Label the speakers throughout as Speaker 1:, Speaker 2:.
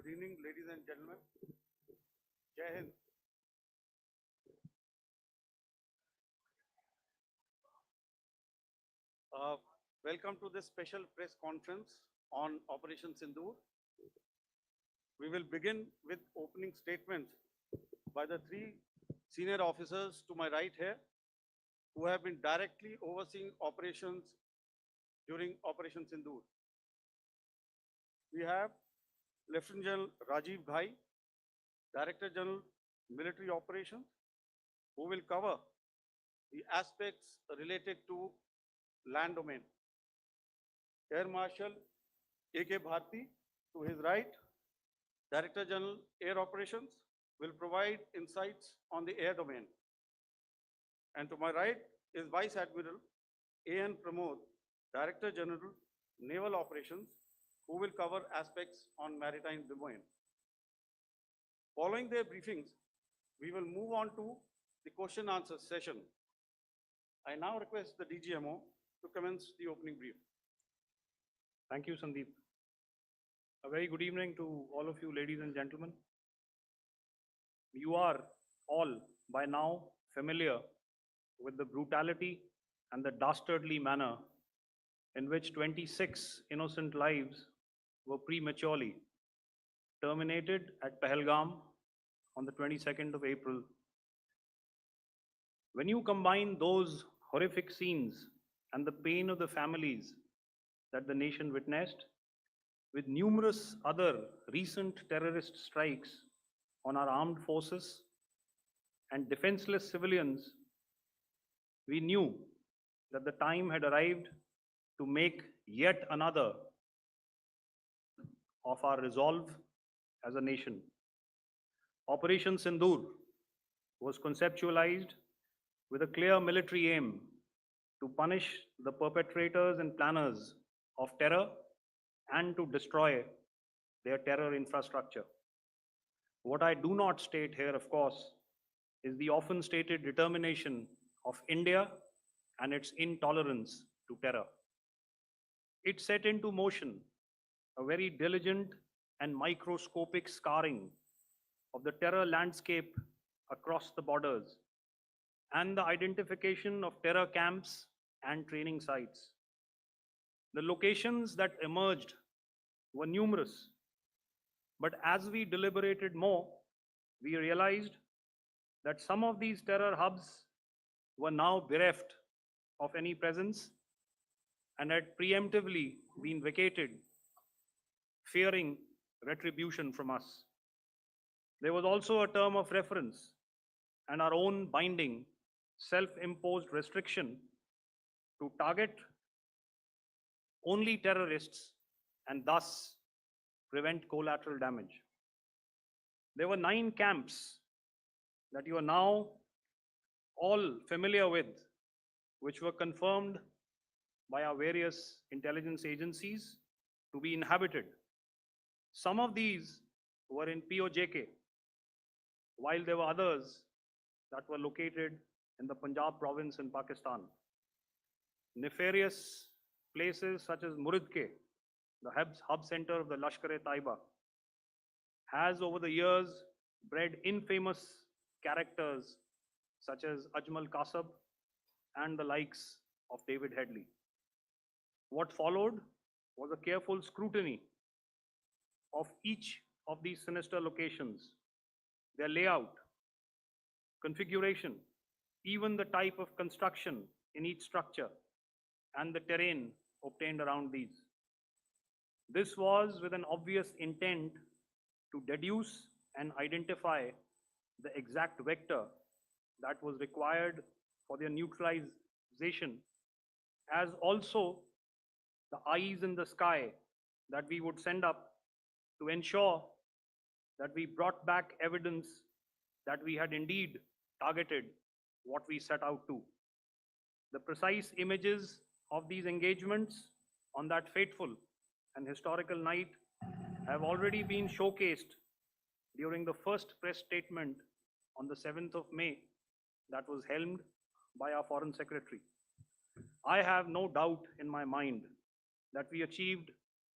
Speaker 1: Good evening, ladies and gentlemen. Jai Hind. Welcome to this special press conference on Operation Sindoor. We will begin with opening statements by the three senior officers to my right here, who have been directly overseeing operations during Operation Sindoor. We have Lieutenant General Rajiv Ghai, Director General Military Operations, who will cover the aspects related to land domain. Air Marshal A.K. Bharti, to his right, Director General Air Operations, will provide insights on the air domain. And to my right is Vice Admiral A.N. Pramod, Director General Naval Operations, who will cover aspects on maritime domain. Following their briefings, we will move on to the question answer session. I now request the DGMO to commence the opening brief.
Speaker 2: Thank you, Sandeep. A very good evening to all of you, ladies and gentlemen. You are all by now familiar with the brutality and the dastardly manner in which 26 innocent lives were prematurely terminated at Pahalgam on the 22nd of April. When you combine those horrific scenes and the pain of the families that the nation witnessed with numerous other recent terrorist strikes on our armed forces and defenseless civilians, we knew that the time had arrived to make yet another of our resolve as a nation. Operation Sindoor was conceptualized with a clear military aim to punish the perpetrators and planners of terror and to destroy their terror infrastructure. What I do not state here, of course, is the often stated determination of India and its intolerance to terror. It set into motion a very diligent and microscopic scarring of the terror landscape across the borders and the identification of terror camps and training sites. The locations that emerged were numerous, but as we deliberated more, we realized that some of these terror hubs were now bereft of any presence and had preemptively been vacated, fearing retribution from us. There was also a term of reference and our own binding, self-imposed restriction to target only terrorists and thus prevent collateral damage. There were 9 camps that you are now all familiar with, which were confirmed by our various intelligence agencies to be inhabited. Some of these were in POJK, while there were others that were located in the Punjab province in Pakistan. Nefarious places such as Muridke, the hub center of the Lashkar-e-Taiba, has over the years bred infamous characters such as Ajmal Kasab and the likes of David Headley. What followed was a careful scrutiny of each of these sinister locations, their layout, configuration, even the type of construction in each structure, and the terrain obtained around these. This was with an obvious intent to deduce and identify the exact vector that was required for their neutralization, as also the eyes in the sky that we would send up to ensure that we brought back evidence that we had indeed targeted what we set out to. The precise images of these engagements on that fateful and historical night have already been showcased during the first press statement on the 7th of May that was helmed by our Foreign Secretary. I have no doubt in my mind that we achieved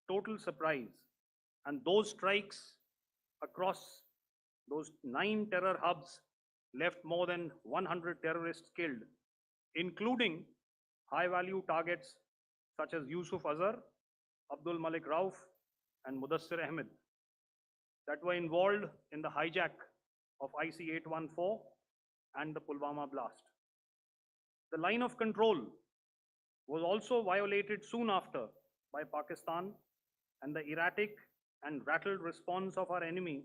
Speaker 2: total surprise, and those strikes across those 9 terror hubs left more than 100 terrorists killed, including high-value targets such as Yusuf Azhar, Abdul Malik Rauf, and Mudassir Ahmed that were involved in the hijack of IC-814 and the Pulwama blast. The line of control was also violated soon after by Pakistan, and the erratic and rattled response of our enemy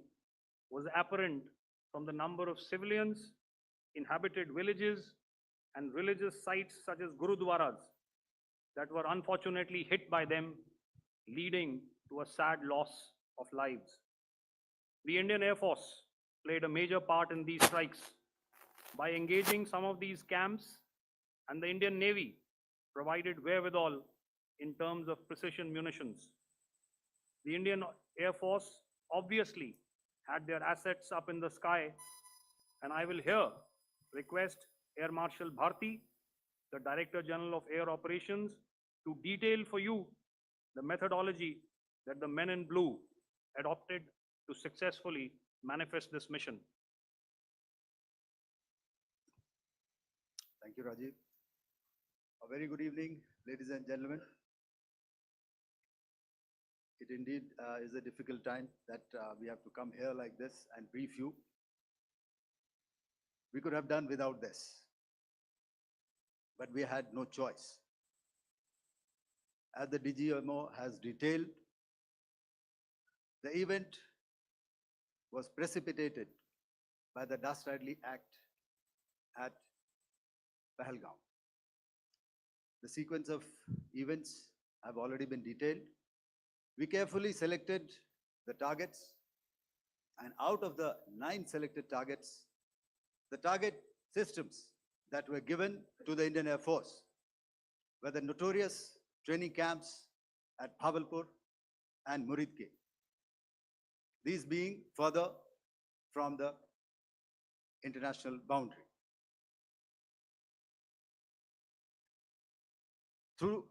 Speaker 2: was apparent from the number of civilians, inhabited villages, and religious sites such as Gurudwaras that were unfortunately hit by them, leading to a sad loss of lives. The Indian Air Force played a major part in these strikes by engaging some of these camps, and the Indian Navy provided wherewithal in terms of precision munitions. The Indian Air Force obviously had their assets up in the sky, and I will here request Air Marshal Bharti, the Director General of Air Operations, to detail for you the methodology that the men in blue adopted to successfully manifest this mission.
Speaker 3: Thank you, Rajiv. A very good evening, ladies and gentlemen. It indeed is a difficult time that we have to come here like this and brief you. We could have done without this, but we had no choice. As the DGMO has detailed, the event was precipitated by the dastardly act at pahalgam. The sequence of events have already been detailed. We carefully selected the targets, and out of the 9 selected targets, the target systems that were given to the Indian Air Force were the notorious training camps at Bhavalpur and Muridke, these being further from the international boundary. Through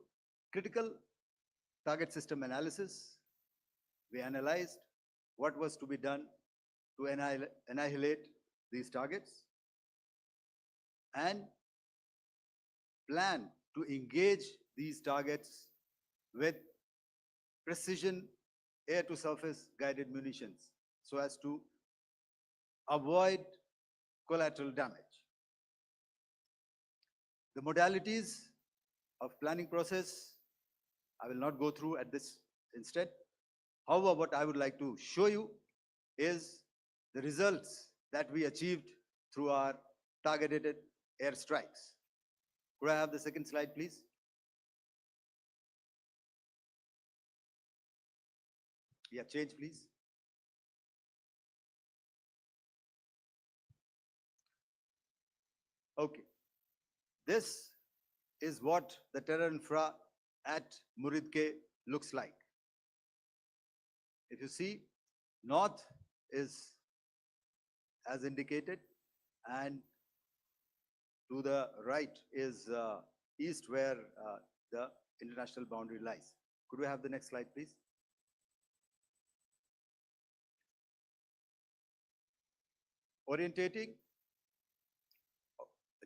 Speaker 3: critical target system analysis, we analyzed what was to be done to annihilate these targets and plan to engage these targets with precision air-to-surface guided munitions so as to avoid collateral damage. The modalities of planning process, I will not go through at this instant. However, what I would like to show you is the results that we achieved through our targeted airstrikes. Could I have the second slide, please? Yeah, change, please. Okay. This is what the terror infra at Muridke looks like. If you see, north is as indicated, and to the right is east, where the international boundary lies. Could we have the next slide, please? Orientating.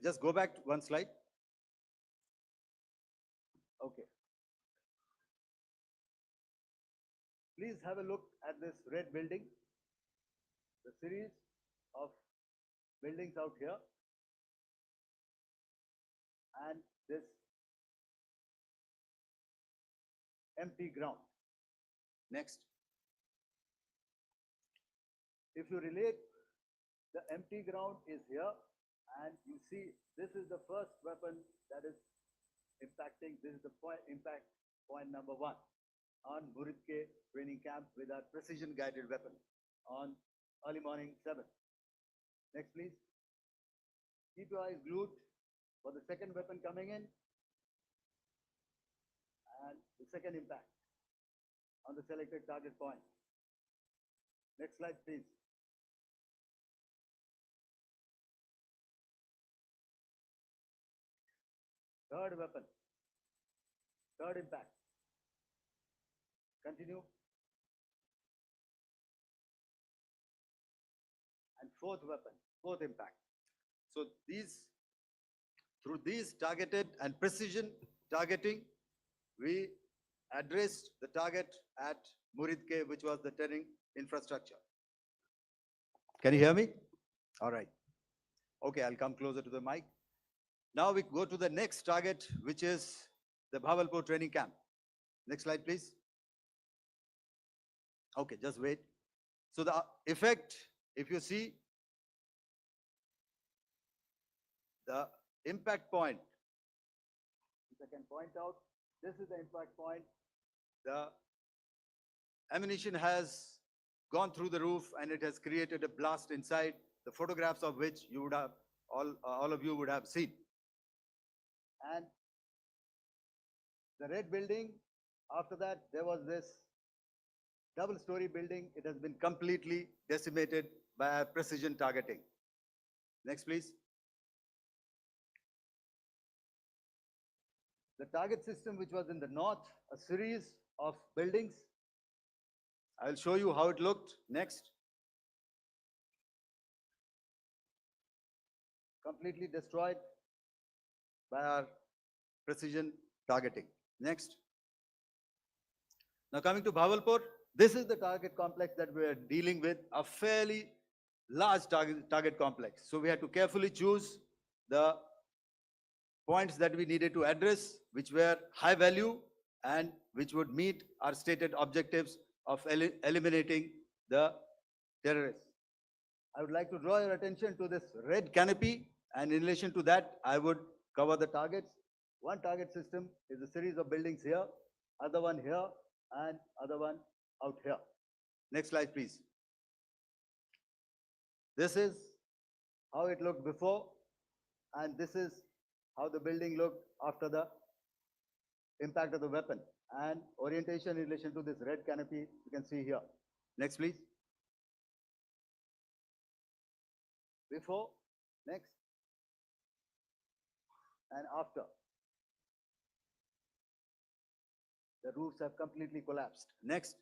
Speaker 3: Just go back one slide. Okay. Please have a look at this red building, the series of buildings out here, and this empty ground. Next. If you relate, the empty ground is here, and you see this is the first weapon that is impacting. This is the impact point number 1 on Muridke training camp with our precision guided weapon on early morning 7. Next, please. Keep your eyes glued for the second weapon coming in and the second impact on the selected target point. Next slide, please. Third weapon, third impact. Continue. fourth weapon, fourth impact. So through these targeted and precision targeting, we addressed the target at Muridke, which was the turning infrastructure. Can you hear me? All right. Okay, I'll come closer to the mic. Now we go to the next target, which is the Bhavalpur training camp. Next slide, please. Okay, just wait. So the effect, if you see, the impact point, if I can point out, this is the impact point. The ammunition has gone through the roof and it has created a blast inside, the photographs of which you would have, all of you would have seen. And the red building, after that, there was this double-story building. It has been completely decimated by our precision targeting. Next, please. The target system, which was in the north, a series of buildings. I'll show you how it looked. Next. Completely destroyed by our precision targeting. Next. Now coming to Bhavalpur, this is the target complex that we are dealing with, a fairly large target complex. So we had to carefully choose the points that we needed to address, which were high value and which would meet our stated objectives of eliminating the terrorists. I would like to draw your attention to this red canopy, and in relation to that, I would cover the targets. One target system is a series of buildings here, other one here, and other one out here. Next slide, please. This is how it looked before, and this is how the building looked after the impact of the weapon. And orientation in relation to this red canopy, you can see here. Next, please. Before, next, and after. The roofs have completely collapsed. Next.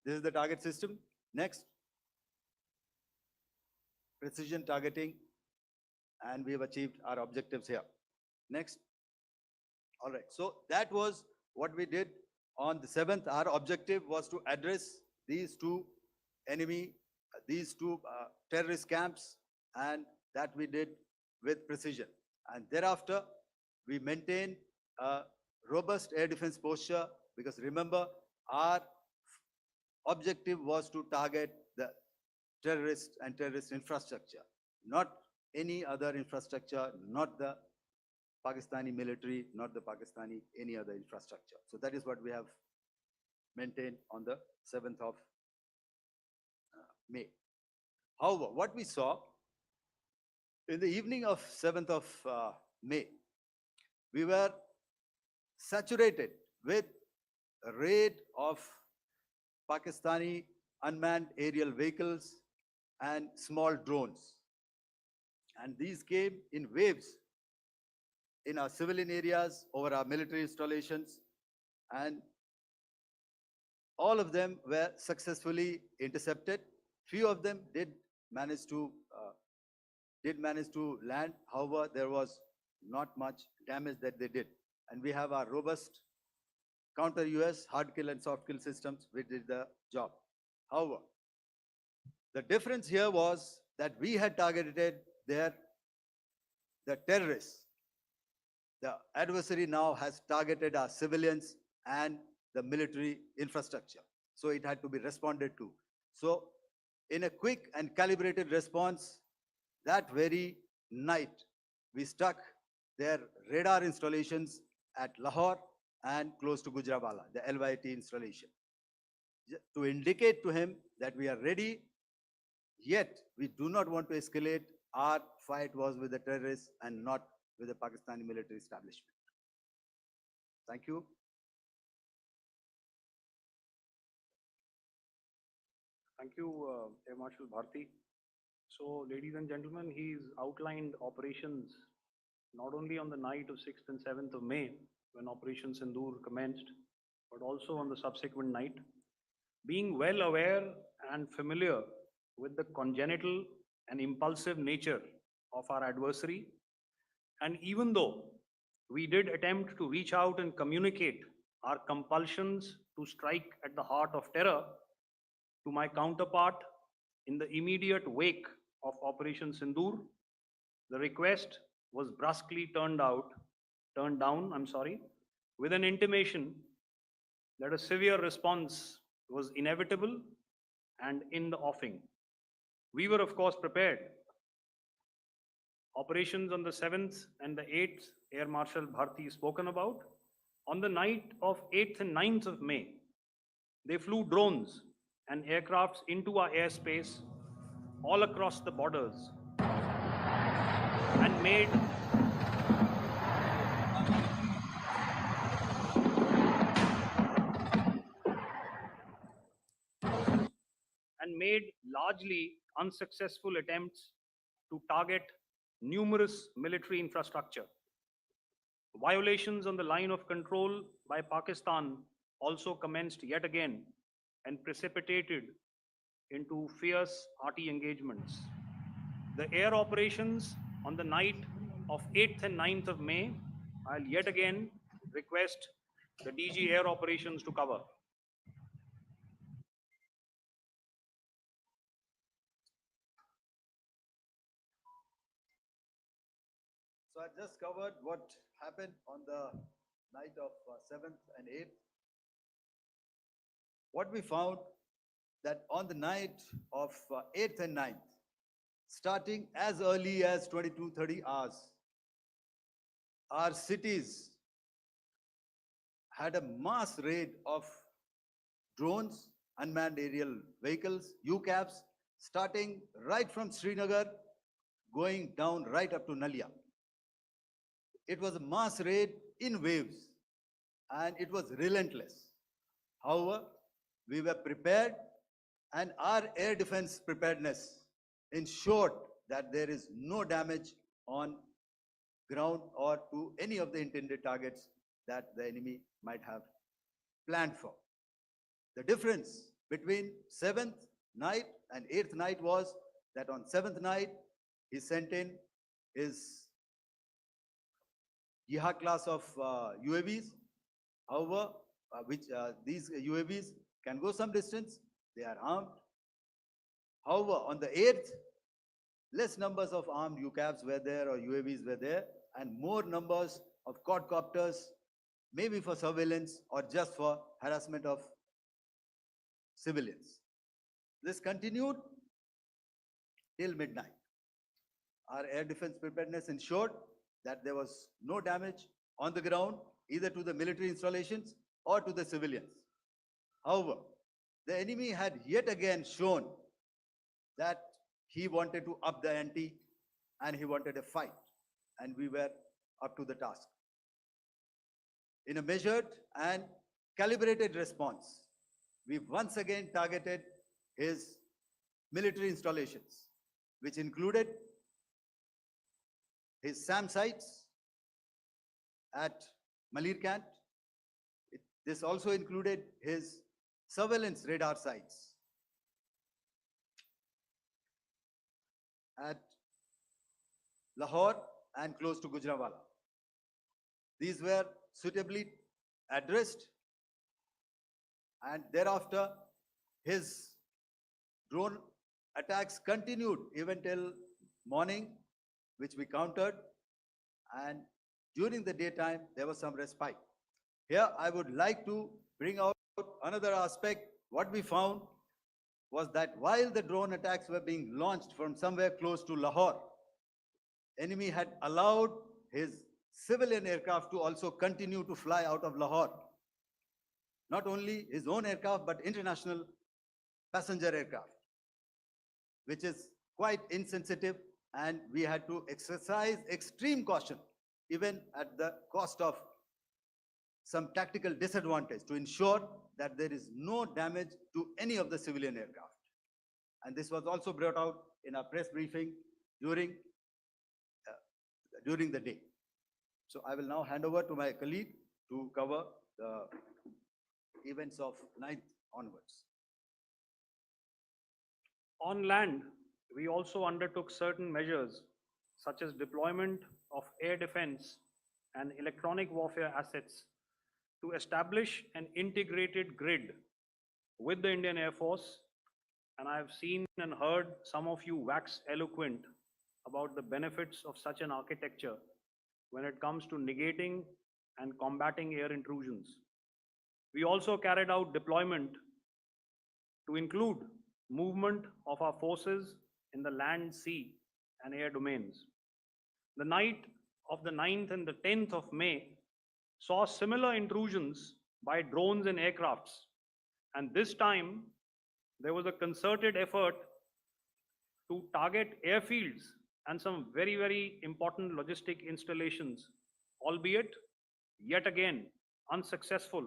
Speaker 3: This is the target system. Next. Precision targeting, and we have achieved our objectives here. Next. All right, so that was what we did on the 7th. Our objective was to address these two terrorist camps, and that we did with precision. And thereafter, we maintained a robust air defense posture, because remember, our objective was to target the terrorists and terrorist infrastructure, not any other infrastructure, not the Pakistani military, not the Pakistani any other infrastructure. So that is what we have maintained on the 7th of May. However, what we saw in the evening of 7th of May, we were saturated with a raid of Pakistani unmanned aerial vehicles and small drones. And these came in waves in our civilian areas, over our military installations, and all of them were successfully intercepted. Few of them did manage to land. However, there was not much damage that they did. And we have our robust counter-US hard kill and soft kill systems which did the job. However, the difference here was that we had targeted the terrorists. The adversary now has targeted our civilians and the military infrastructure. So it had to be responded to. So in a quick and calibrated response, that very night, we struck their radar installations at Lahore and close to Gujranwala, the LYT installation, to indicate to him that we are ready, yet we do not want to escalate. Our fight was with the terrorists and not with the Pakistani military establishment. Thank you.
Speaker 2: Thank you, Air Marshal Bharti. So, ladies and gentlemen, he's outlined operations not only on the night of 6th and 7th of May, when Operation Sindoor commenced, but also on the subsequent night. Being well aware and familiar with the congenital and impulsive nature of our adversary, and even though we did attempt to reach out and communicate our compulsions to strike at the heart of terror to my counterpart in the immediate wake of Operation Sindoor, the request was brusquely turned down, with an intimation that a severe response was inevitable and in the offing. We were, of course, prepared. Operations on the 7th and the 8th, Air Marshal Bharti spoken about. On the night of 8th and 9th of May, they flew drones and aircrafts into our airspace all across the borders and made largely unsuccessful attempts to target numerous military infrastructure. Violations on the line of control by Pakistan also commenced yet again and precipitated into fierce arty engagements. The air operations on the night of 8th and 9th of May, I'll yet again request the DG Air Operations to cover.
Speaker 3: So I just covered what happened on the night of 7th and 8th. What we found that on the night of 8th and 9th, starting as early as 22:30 hours, our cities had a mass raid of drones, unmanned aerial vehicles, UCAVs, starting right from Srinagar, going down right up to Nalia. It was a mass raid in waves, and it was relentless. However, we were prepared, and our air defense preparedness ensured that there is no damage on ground or to any of the intended targets that the enemy might have planned for. The difference between 7th night and 8th night was that on 7th night, he sent in his Yiha class of UAVs. However, these UAVs can go some distance, they are armed. However, on the 8th, less numbers of armed UCAVs were there or UAVs were there, and more numbers of quadcopters, maybe for surveillance or just for harassment of civilians. This continued till midnight. Our air defense preparedness ensured that there was no damage on the ground, either to the military installations or to the civilians. However, the enemy had yet again shown that he wanted to up the ante and he wanted a fight, and we were up to the task. In a measured and calibrated response, we once again targeted his military installations, which included his SAM sites at Malirkant. This also included his surveillance radar sites at Lahore and close to Gujranwala. These were suitably addressed, and thereafter his drone attacks continued even till morning, which we countered, and during the daytime there was some respite. Here I would like to bring out another aspect. What we found was that while the drone attacks were being launched from somewhere close to Lahore, enemy had allowed his civilian aircraft to also continue to fly out of Lahore. Not only his own aircraft, but international passenger aircraft, which is quite insensitive, and we had to exercise extreme caution, even at the cost of some tactical disadvantage, to ensure that there is no damage to any of the civilian aircraft. And this was also brought out in our press briefing during the day. So I will now hand over to my colleague to cover the events of 9th onwards.
Speaker 2: On land, we also undertook certain measures such as deployment of air defense and electronic warfare assets to establish an integrated grid with the Indian Air Force. And I have seen and heard some of you wax eloquent about the benefits of such an architecture when it comes to negating and combating air intrusions. We also carried out deployment to include movement of our forces in the land, sea, and air domains. The night of the 9th and the 10th of May saw similar intrusions by drones and aircrafts. And this time, there was a concerted effort to target airfields and some very, very important logistic installations, albeit yet again unsuccessful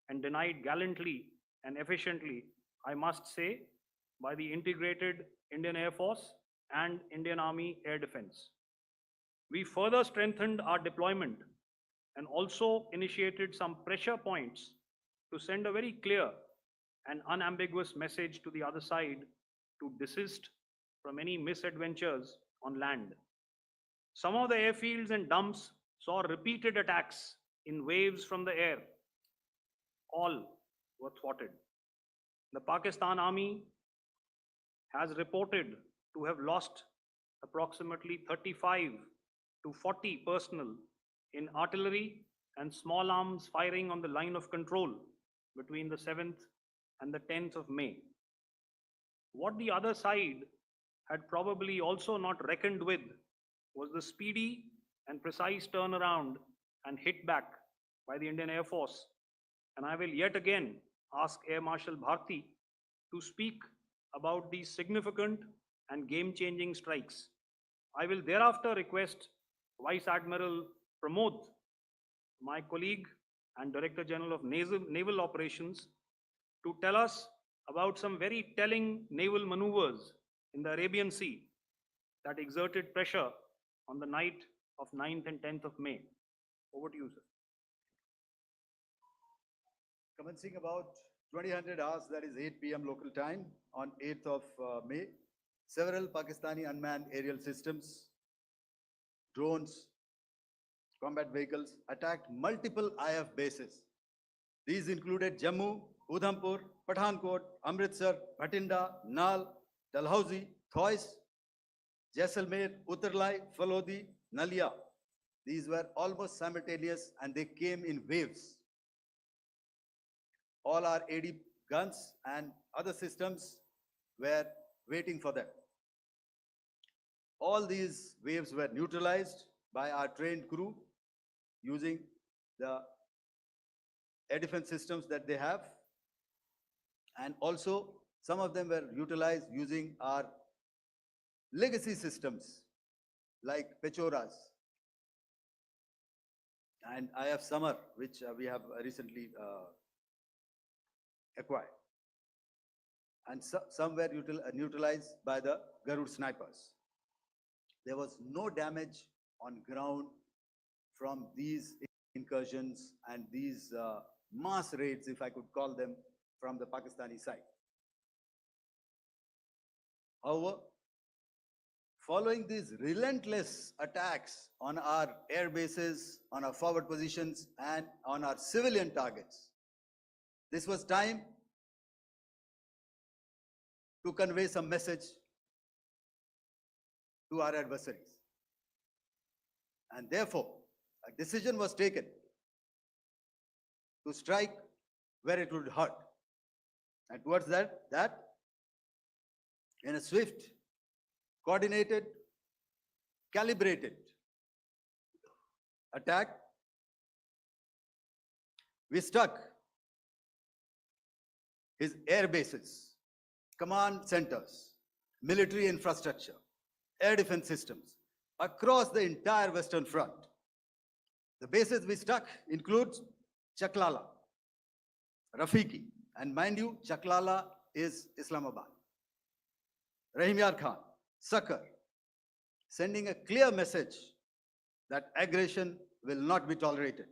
Speaker 2: and denied gallantly and efficiently, I must say, by the integrated Indian Air Force and Indian Army Air Defense. We further strengthened our deployment and also initiated some pressure points to send a very clear and unambiguous message to the other side to desist from any misadventures on land. Some of the airfields and dumps saw repeated attacks in waves from the air. All were thwarted. The Pakistan Army has reported to have lost approximately 35 to 40 personnel in artillery and small arms firing on the line of control between the 7th and the 10th of May. What the other side had probably also not reckoned with was the speedy and precise turnaround and hit back by the Indian Air Force. And I will yet again ask Air Marshal Bharti to speak about these significant and game-changing strikes. I will thereafter request Vice Admiral Pramod, my colleague and Director General of Naval Operations, to tell us about some very telling naval maneuvers in the Arabian Sea that exerted pressure on the night of 9th and 10th of May. Over to you, sir.
Speaker 3: Commencing about 2000 hours, that is 8 p.m. local time, on 8th of May, several Pakistani unmanned aerial systems, drones, combat vehicles attacked multiple IF bases. These included Jammu, Udhampur, Pathankot, Amritsar, Bhatinda, Nal, Dalhousie, Thois, Jaisalmer, Uttarlai, Falodi, Nalia. These were almost simultaneous and they came in waves. All our AD guns and other systems were waiting for them. All these waves were neutralized by our trained crew using the air defense systems that they have. And also, some of them were utilized using our legacy systems like Pechoras and IF Summer, which we have recently acquired. And some were neutralized by the Garud snipers. There was no damage on ground from these incursions and these mass raids, if I could call them, from the Pakistani side. However, following these relentless attacks on our air bases, on our forward positions, and on our civilian targets, this was time to convey some message to our adversaries. And therefore, a decision was taken to strike where it would hurt. And towards that, in a swift, coordinated, calibrated attack, we struck his air bases, command centers, military infrastructure, air defense systems across the entire Western Front. The bases we struck include Chaklala, Rafiki, and mind you, Chaklala is Islamabad, Rahim Yar Khan, Sakar, sending a clear message that aggression will not be tolerated.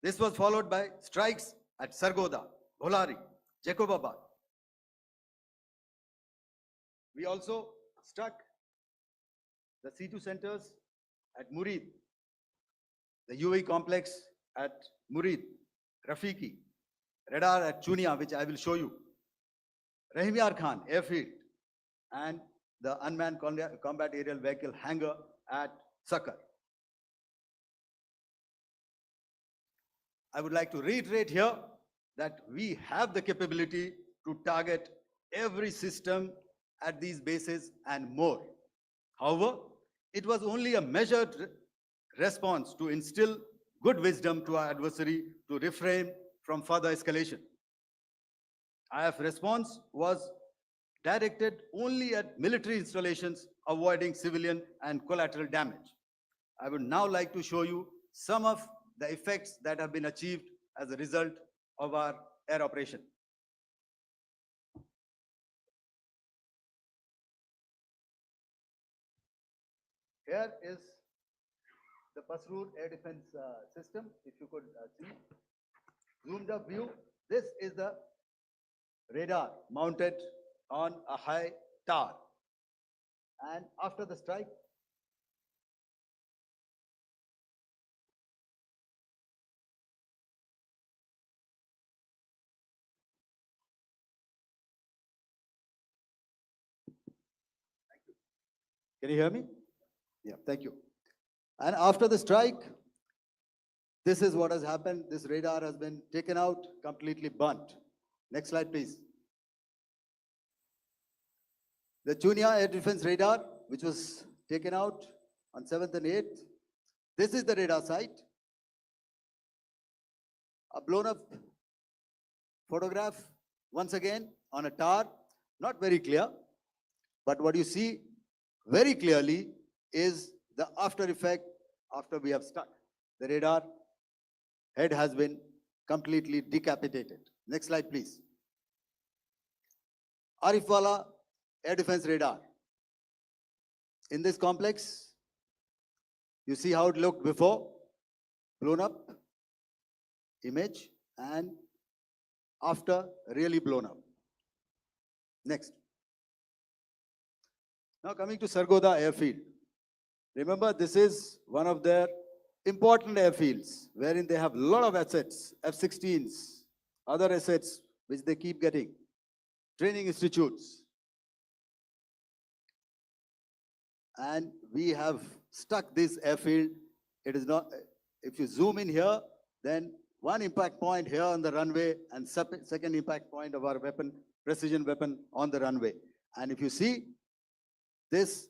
Speaker 3: This was followed by strikes at Sargoda, Bholari, Jacobabad, We also struck the C2 centers at Murid, the UAE complex at Murid, Rafiki, radar at Chunia, which I will show you, Rahimyar Khan airfield, and the unmanned combat aerial vehicle hangar at Sakar. I would like to reiterate here that we have the capability to target every system at these bases and more. However, it was only a measured response to instill good wisdom to our adversary to refrain from further escalation. IF response was directed only at military installations, avoiding civilian and collateral damage. I would now like to show you some of the effects that have been achieved as a result of our air operation. Here is the Pasroor air defense system, if you could see. Zoomed up view, this is the radar mounted on a high tower. And after the strike, can you hear me? Yeah, thank you. And after the strike, this is what has happened. This radar has been taken out, completely burnt. Next slide, please. The Chunia air defense radar, which was taken out on 7th and 8th. This is the radar site. A blown up photograph, once again, on a tower. Not very clear, but what you see very clearly is the after effect after we have struck. The radar head has been completely decapitated. Next slide, please. Arifwala air defense radar. In this complex, you see how it looked before, blown up image, and after really blown up. Next. Now coming to Sargodha airfield. Remember, this is one of their important airfields wherein they have a lot of assets, F-16s, other assets which they keep getting, training institutes. And we have stuck this airfield. It is not, if you zoom in here, then one impact point here on the runway and second impact point of our weapon, precision weapon on the runway. And if you see this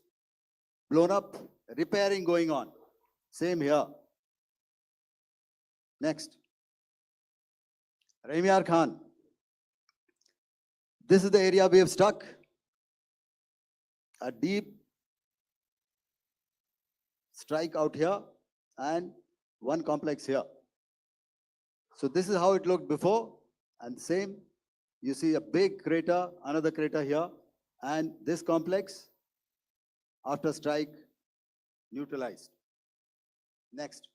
Speaker 3: blown up, repairing going on, same here. Next. Rahimyar Khan. This is the area we have stuck. A deep strike out here and one complex here. So this is how it looked before, and same, you see a big crater, another crater here, and this complex after strike neutralized. Next.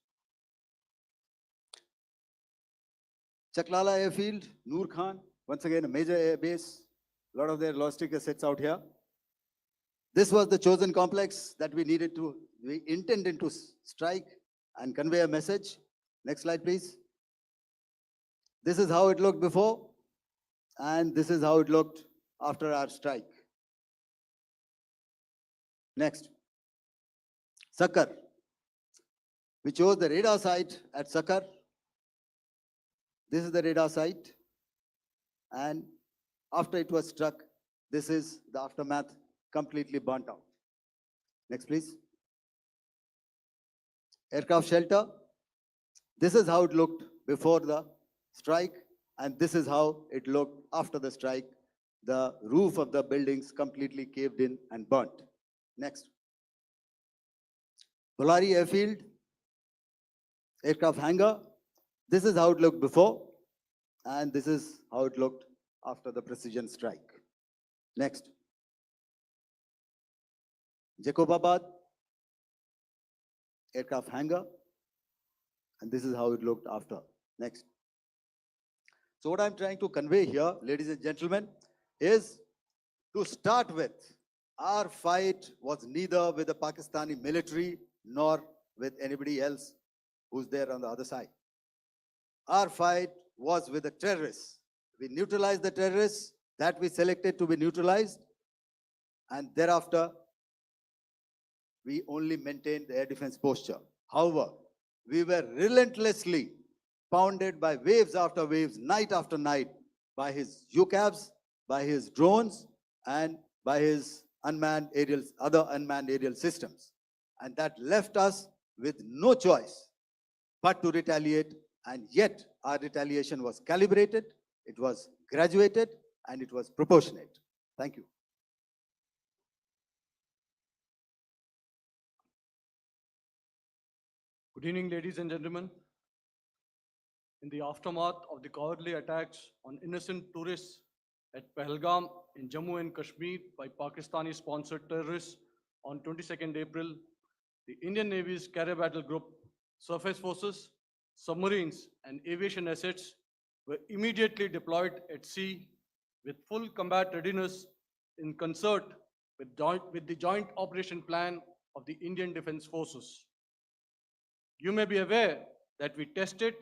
Speaker 3: Chaklala airfield, Noor Khan, once again a major air base, a lot of their logistic assets out here. This was the chosen complex that we intended to strike and convey a message. Next slide, please. This is how it looked before, and this is how it looked after our strike. Next. Sakar. We chose the radar site at Sakar. This is the radar site. And after it was struck, this is the aftermath, completely burnt out. Next, please. Aircraft shelter. This is how it looked before the strike, and this is how it looked after the strike. The roof of the buildings completely caved in and burnt. Next. Bolari airfield, aircraft hangar. This is how it looked before, and this is how it looked after the precision strike. Next. Jacobabad, aircraft hangar, and this is how it looked after. Next. So what I'm trying to convey here, ladies and gentlemen, is to start with, Our fight was neither with the Pakistani military nor with anybody else who's there on the other side. Our fight was with the terrorists. We neutralized the terrorists that we selected to be neutralized, and thereafter, we only maintained the air defense posture. However, we were relentlessly pounded by waves after waves, night after night, by his UCAVs, by his drones, and by his other unmanned aerial systems. And that left us with no choice but to retaliate. And yet our retaliation was calibrated, it was graduated, and it was proportionate. Thank you.
Speaker 4: Good evening, ladies and gentlemen. In the aftermath of the cowardly attacks on innocent tourists at Pahalgam in Jammu and Kashmir by Pakistani-sponsored terrorists on 22nd April, the Indian Navy's Carrier Battle Group, surface forces, submarines, and aviation assets were immediately deployed at sea with full combat readiness in concert with the Joint Operation Plan of the Indian Defence Forces. You may be aware that we tested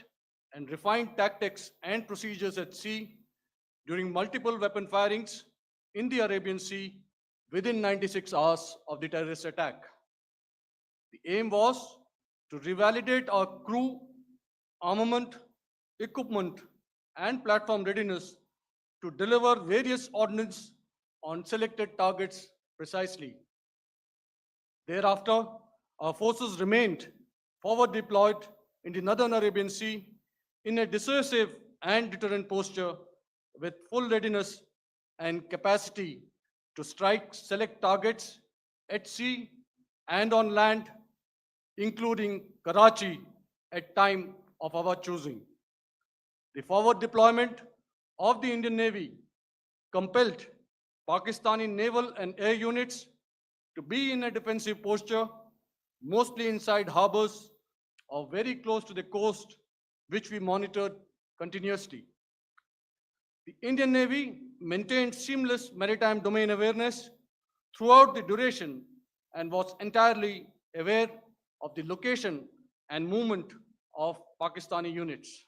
Speaker 4: and refined tactics and procedures at sea during multiple weapon firings in the Arabian Sea within 96 hours of the terrorist attack. The aim was to revalidate our crew, armament, equipment, and platform readiness to deliver various ordnance on selected targets precisely. Thereafter, our forces remained forward deployed in the Northern Arabian Sea in a dissuasive and deterrent posture with full readiness and capacity to strike select targets at sea and on land, including Karachi at time of our choosing. The forward deployment of the Indian Navy compelled Pakistani naval and air units to be in a defensive posture, mostly inside harbors or very close to the coast, which we monitored continuously. The Indian Navy maintained seamless maritime domain awareness throughout the duration and was entirely aware of the location and movement of Pakistani units.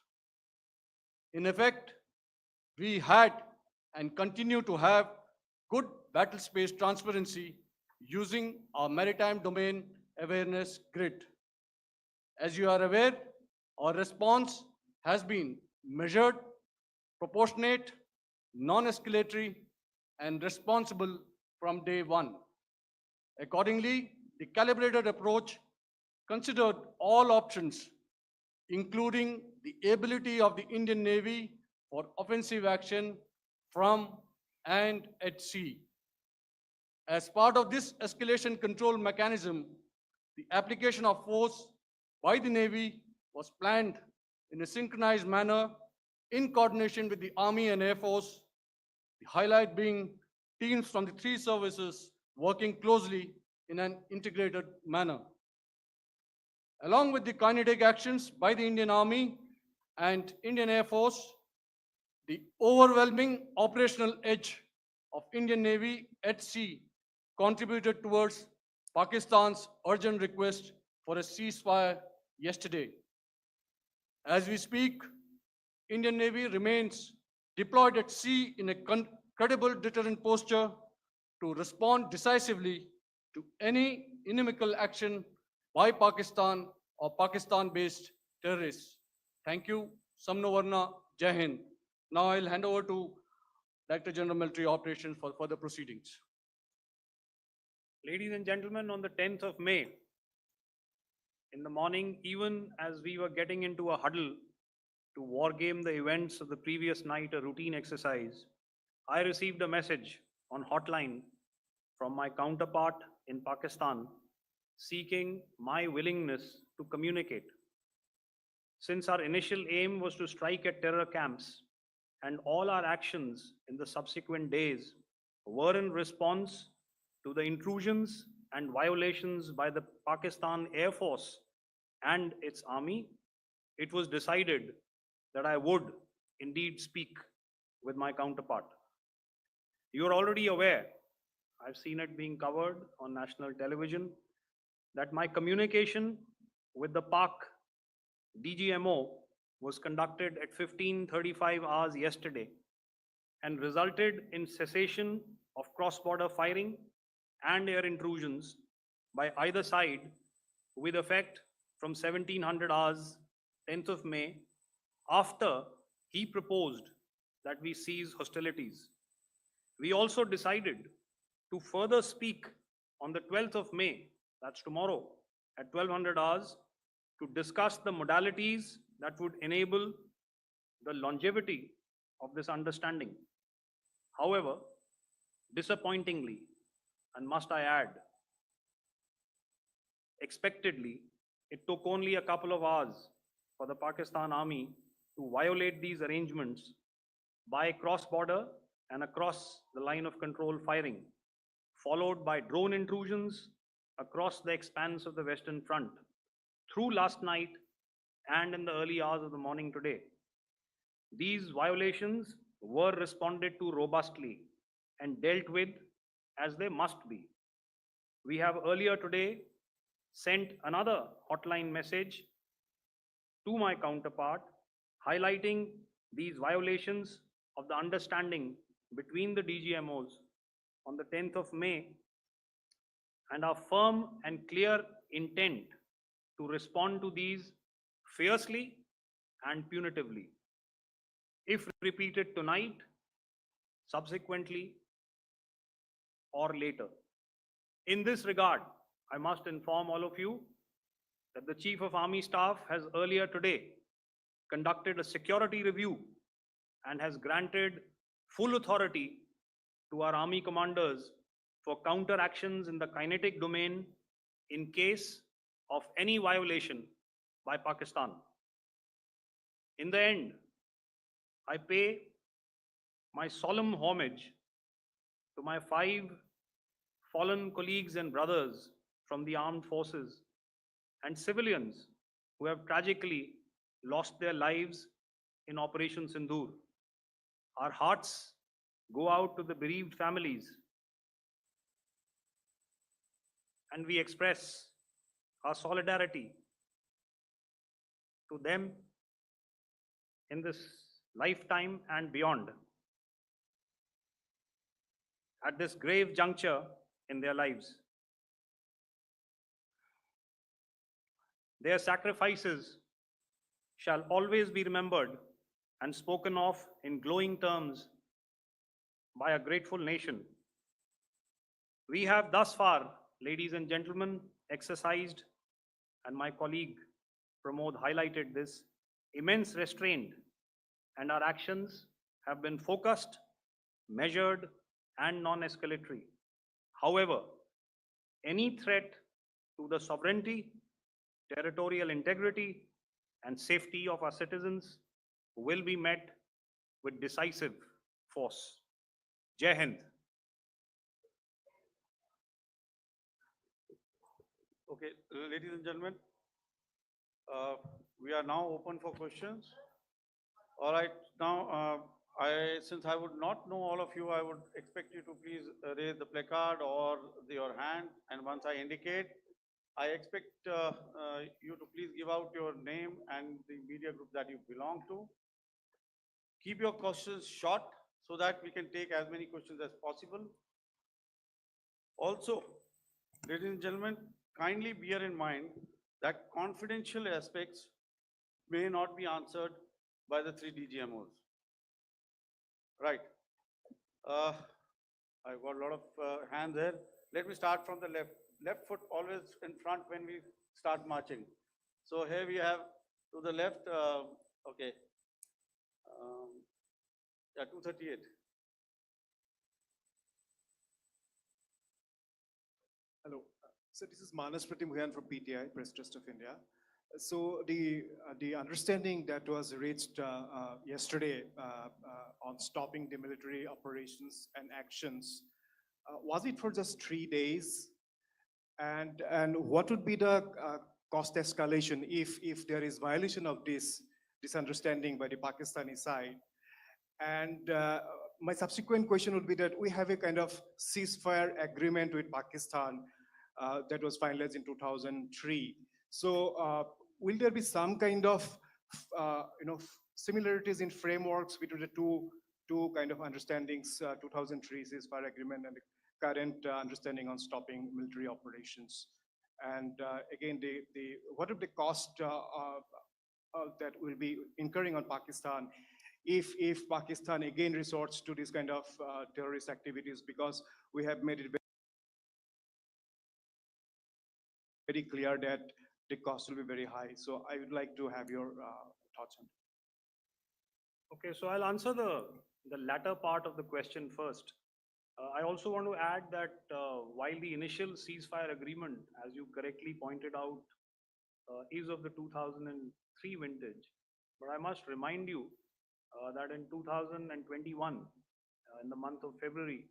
Speaker 4: In effect, we had and continue to have good battle space transparency using our maritime domain awareness grid. As you are aware, our response has been measured, proportionate, non-escalatory, and responsible from day one. Accordingly, the calibrated approach considered all options, including the ability of the Indian Navy for offensive action from and at sea. As part of this escalation control mechanism, the application of force by the Navy was planned in a synchronized manner in coordination with the Army and Air Force, the highlight being teams from the three services working closely in an integrated manner. Along with the kinetic actions by the Indian Army and Indian Air Force, the overwhelming operational edge of Indian Navy at sea contributed towards Pakistan's urgent request for a ceasefire yesterday. As we speak, Indian Navy remains deployed at sea in a credible deterrent posture to respond decisively to any inimical action by Pakistan or Pakistan-based terrorists. Thank you. Samno Varna, Jai Hind. Now I'll hand over to Director General Military Operations for further proceedings.
Speaker 2: Ladies and gentlemen, on the 10th of May, in the morning, even as we were getting into a huddle to wargame the events of the previous night, a routine exercise, I received a message on hotline from my counterpart in Pakistan seeking my willingness to communicate. Since our initial aim was to strike at terror camps, and all our actions in the subsequent days were in response to the intrusions and violations by the Pakistan Air Force and its army, it was decided that I would indeed speak with my counterpart. You are already aware I've seen it being covered on national television, that my communication with the Pak DGMO was conducted at 15:35 hours yesterday and resulted in cessation of cross-border firing and air intrusions by either side with effect from 1700 hours 10th of May, after he proposed that we cease hostilities. We also decided to further speak on the 12th of May, that's tomorrow, at 1200 hours, to discuss the modalities that would enable the longevity of this understanding. However, disappointingly, and must I add, expectedly, it took only a couple of hours for the Pakistan Army to violate these arrangements by cross-border and across the line of control firing, followed by drone intrusions across the expanse of the Western Front through last night and in the early hours of the morning today. These violations were responded to robustly and dealt with as they must be. We have earlier today sent another hotline message to my counterpart highlighting these violations of the understanding between the DGMOs on the 10th of May, and our firm and clear intent to respond to these fiercely and punitively. If repeated tonight, subsequently, or later. In this regard, I must inform all of you that the Chief of Army Staff has earlier today conducted a security review and has granted full authority to our Army commanders for counter actions in the kinetic domain in case of any violation by Pakistan. In the end, I pay my solemn homage to my 5 fallen colleagues and brothers from the armed forces and civilians who have tragically lost their lives in Operation Sindoor. Our hearts go out to the bereaved families, and we express our solidarity to them in this lifetime and beyond, at this grave juncture in their lives. Their sacrifices shall always be remembered and spoken of in glowing terms by a grateful nation. We have thus far, ladies and gentlemen, exercised, and my colleague Pramod highlighted this, immense restraint, and our actions have been focused, measured, and non-escalatory. However, any threat to the sovereignty, territorial integrity, and safety of our citizens will be met with decisive force. Jai Hind.
Speaker 1: Okay, ladies and gentlemen, we are now open for questions. All right, now since I would not know all of you, I would expect you to please raise the placard or your hand, and once I indicate, I expect you to please give out your name and the media group that you belong to. Keep your questions short so that we can take as many questions as possible. Also, ladies and gentlemen, kindly bear in mind that confidential aspects may not be answered by the 3 DGMOs. Right. I've got a lot of hands there. Let me start from the left. Left foot always in front when we start marching. So here we have to the left, okay. Yeah, 238.
Speaker 5: Hello. So this is Manas Pratimugyan from PTI, Press Trust of India. So the understanding that was reached yesterday on stopping the military operations and actions, was it for just 3 days? And what would be the cost escalation if there is violation of this understanding by the Pakistani side? And my subsequent question would be that we have a kind of ceasefire agreement with Pakistan that was finalized in 2003. So will there be some kind of similarities in frameworks between the two kind of understandings, 2003 ceasefire agreement and the current understanding on stopping military operations? And again, what are the cost that will be incurring on Pakistan if Pakistan again resorts to this kind of terrorist activities, because we have made it very clear that the cost will be very high. So I would like to have your thoughts on it.
Speaker 2: Okay, so I'll answer the latter part of the question first. I also want to add that while the initial ceasefire agreement, as you correctly pointed out, is of the 2003 vintage, but I must remind you that in 2021, in the month of February,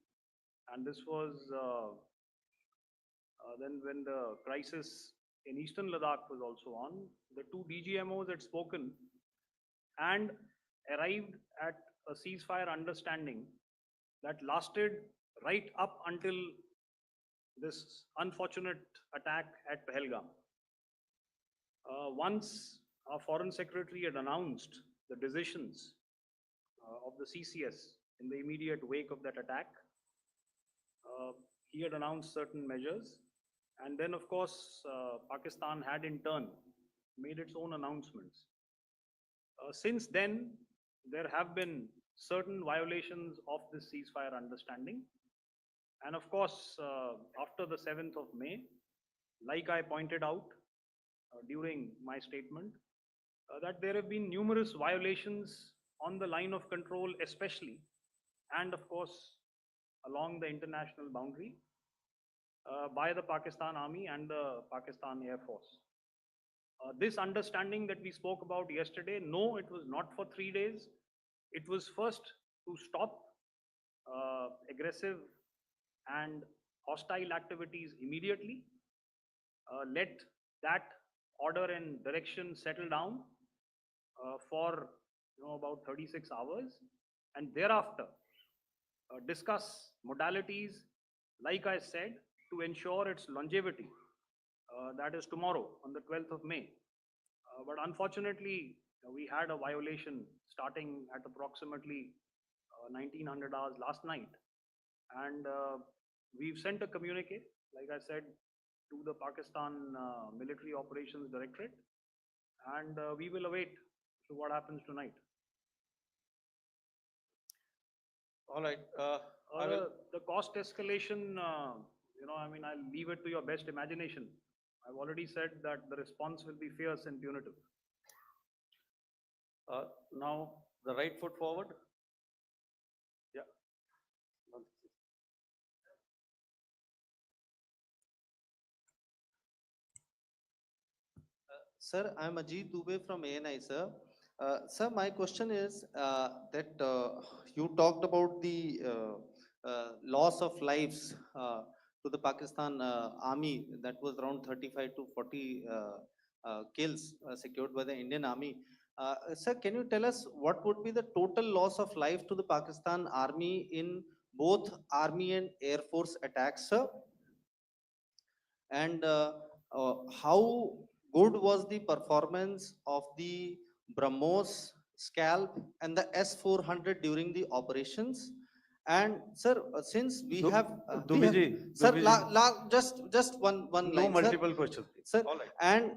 Speaker 2: and this was then when the crisis in eastern Ladakh was also on, the two DGMOs had spoken and arrived at a ceasefire understanding that lasted right up until this unfortunate attack at Pahalgam. Once our Foreign Secretary had announced the decisions of the CCS in the immediate wake of that attack, he had announced certain measures. And then, of course, Pakistan had in turn made its own announcements. Since then, there have been certain violations of this ceasefire understanding. And of course, after the 7th of May, like I pointed out during my statement, that there have been numerous violations on the line of control, especially, and of course, along the international boundary by the Pakistan Army and the Pakistan Air Force. This understanding that we spoke about yesterday, no, it was not for 3 days. It was first to stop aggressive and hostile activities immediately, let that order and direction settle down for about 36 hours, and thereafter discuss modalities, like I said, to ensure its longevity. That is tomorrow on the 12th of May. But unfortunately, we had a violation starting at approximately 1900 hours last night. And we've sent a communique, like I said, to the Pakistan Military Operations Directorate. And we will await to what happens tonight.
Speaker 1: All right.
Speaker 2: The cost escalation, I mean, I'll leave it to your best imagination. I've already said that the response will be fierce and punitive.
Speaker 1: Now, the right foot forward. Yeah.
Speaker 6: Sir, I'm Ajit Dubey from ANI, sir. Sir, my question is that you talked about the loss of lives to the Pakistan army, that was around 35 to 40 kills secured by the Indian army. Sir, can you tell us what would be the total loss of life to the Pakistan army in both army and air force attacks, sir? And how good was the performance of the BrahMos, Scalp and the S-400 during the operations? And sir, since we have, sir, just one line.
Speaker 1: No multiple questions.
Speaker 6: Sir,
Speaker 1: All right.
Speaker 6: and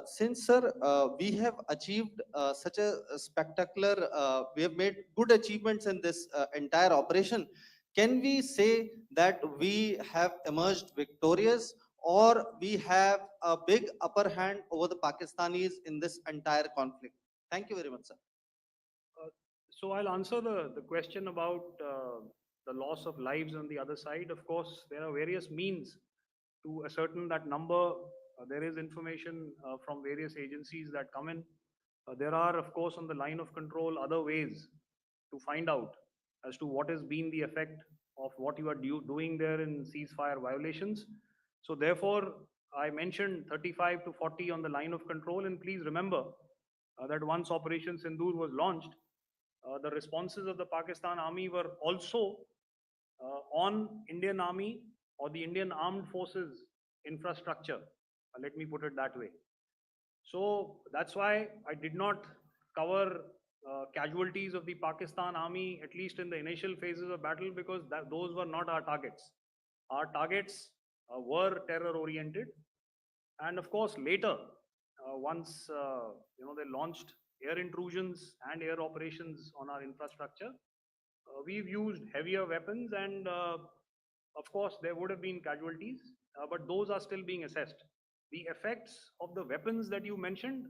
Speaker 6: since sir, we have achieved such a spectacular, we have made good achievements in this entire operation. Can we say that we have emerged victorious, or we have a big upper hand over the Pakistanis in this entire conflict? Thank you very much, sir.
Speaker 2: So I'll answer the question about the loss of lives on the other side. Of course, there are various means to ascertain that number. There is information from various agencies that come in. There are, of course, on the line of control, other ways to find out as to what has been the effect of what you are doing there in ceasefire violations. So therefore, I mentioned 35 to 40 on the line of control. And please remember that once Operation Sindoor was launched, the responses of the Pakistan Army were also on Indian Army or the Indian Armed Forces infrastructure. Let me put it that way. So that's why I did not cover casualties of the Pakistan Army, at least in the initial phases of battle, because those were not our targets. Our targets were terror oriented. And of course, later, once they launched air intrusions and air operations on our infrastructure, we've used heavier weapons, and of course, there would have been casualties, but those are still being assessed. The effects of the weapons that you mentioned,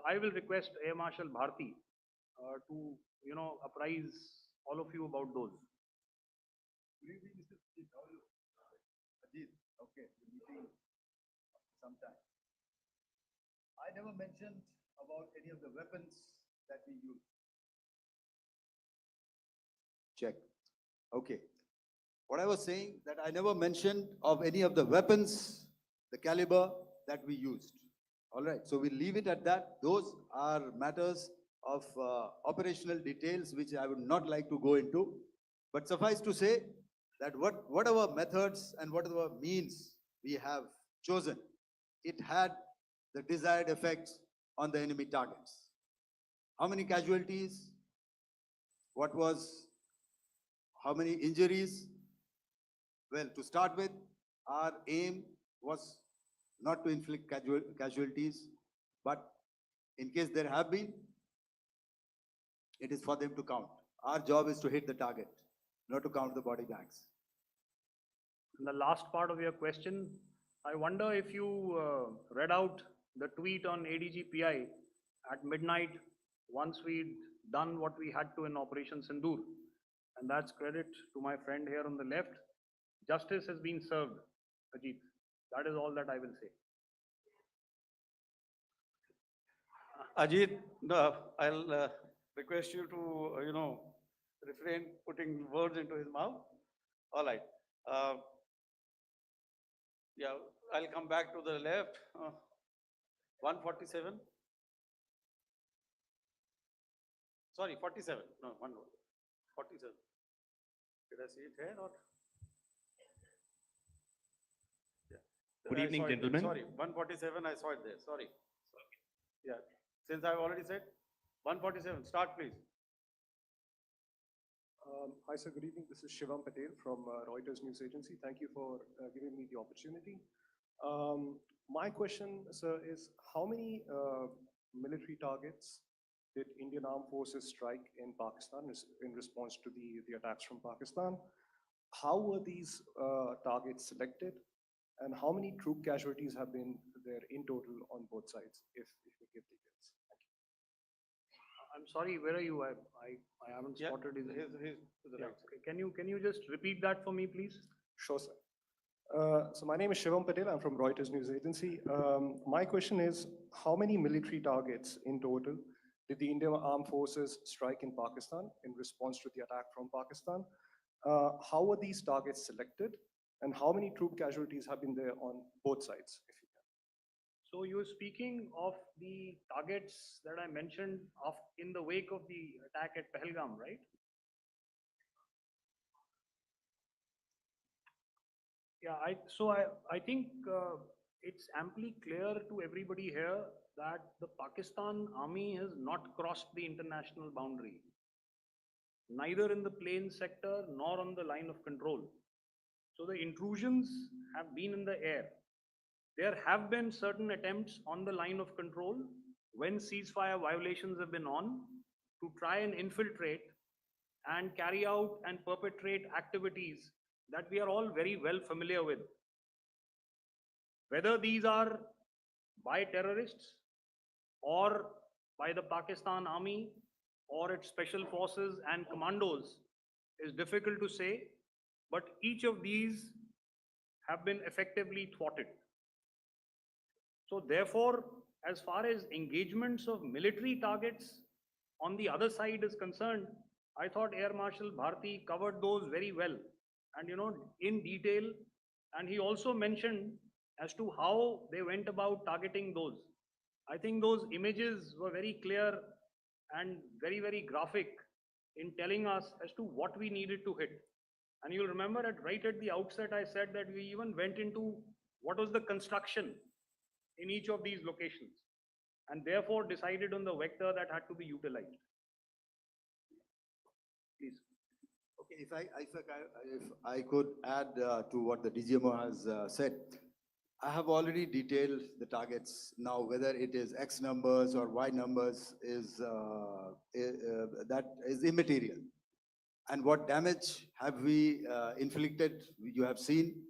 Speaker 2: I will request Air Marshal Bharti to apprise all of you about those.
Speaker 3: Good evening, Mr. Chief. How are you? Ajit, okay, we're meeting sometime. I never mentioned about any of the weapons that we use. Check. Okay. What I was saying that I never mentioned of any of the weapons, the caliber that we used. All right. So we leave it at that. Those are matters of operational details which I would not like to go into. But suffice to say that whatever methods and whatever means we have chosen, it had the desired effects on the enemy targets. How many casualties? How many injuries? Well, to start with, our aim was not to inflict casualties, but in case there have been, it is for them to count. Our job is to hit the target, not to count the body bags.
Speaker 2: And the last part of your question, I wonder if you read out the tweet on ADGPI at midnight once we'd done what we had to in Operation Sindoor. And that's credit to my friend here on the left. Justice has been served, Ajit. That is all that I will say.
Speaker 1: Ajit, I'll request you to, refrain putting words into his mouth. All right. Yeah, I'll come back to the left. 147. Sorry, 47. No, 47. Did I see it here or? Yeah.
Speaker 7: Good
Speaker 1: I
Speaker 7: evening,
Speaker 1: saw it there.
Speaker 7: gentlemen.
Speaker 1: Sorry, 147, I saw it there. Sorry. Yeah, since I've already said 147, start please.
Speaker 5: Hi, sir. Good evening. This is Shivam Patel from Reuters News Agency. Thank you for giving me the opportunity. My question, sir, is how many military targets did Indian Armed Forces strike in Pakistan in response to the attacks from Pakistan? How were these targets selected? And how many troop casualties have been there in total on both sides, if you give details? Thank you.
Speaker 2: I'm sorry, where are you? I haven't
Speaker 1: Yeah,
Speaker 2: spotted his.
Speaker 1: his to the
Speaker 2: Yeah,
Speaker 1: right.
Speaker 2: okay. Can you just repeat that for me, please?
Speaker 5: Sure, sir. So my name is Shivam Patel. I'm from Reuters News Agency. My question is, how many military targets in total did the Indian Armed Forces strike in Pakistan in response to the attack from Pakistan? How were these targets selected? And how many troop casualties have been there on both sides, if you can?
Speaker 2: So you're speaking of the targets that I mentioned in the wake of the attack at Pahalgam, right? Yeah, I think it's amply clear to everybody here that the Pakistan Army has not crossed the international boundary, neither in the plain sector nor on the line of control. So the intrusions have been in the air. There have been certain attempts on the line of control when ceasefire violations have been on to try and infiltrate and carry out and perpetrate activities that we are all very well familiar with. Whether these are by terrorists or by the Pakistan Army or its special forces and commandos is difficult to say, but each of these have been effectively thwarted. So therefore, as far as engagements of military targets on the other side is concerned, I thought Air Marshal Bharti covered those very well and in detail. And he also mentioned as to how they went about targeting those. I think those images were very clear and very, very graphic in telling us as to what we needed to hit. And you'll remember right at the outset, I said that we even went into what was the construction in each of these locations, and therefore decided on the vector that had to be utilized. Please.
Speaker 3: Okay, if I could add to what the DGMO has said, I have already detailed the targets. Now, whether it is X numbers or Y numbers is that is immaterial. And what damage have we inflicted? You have seen.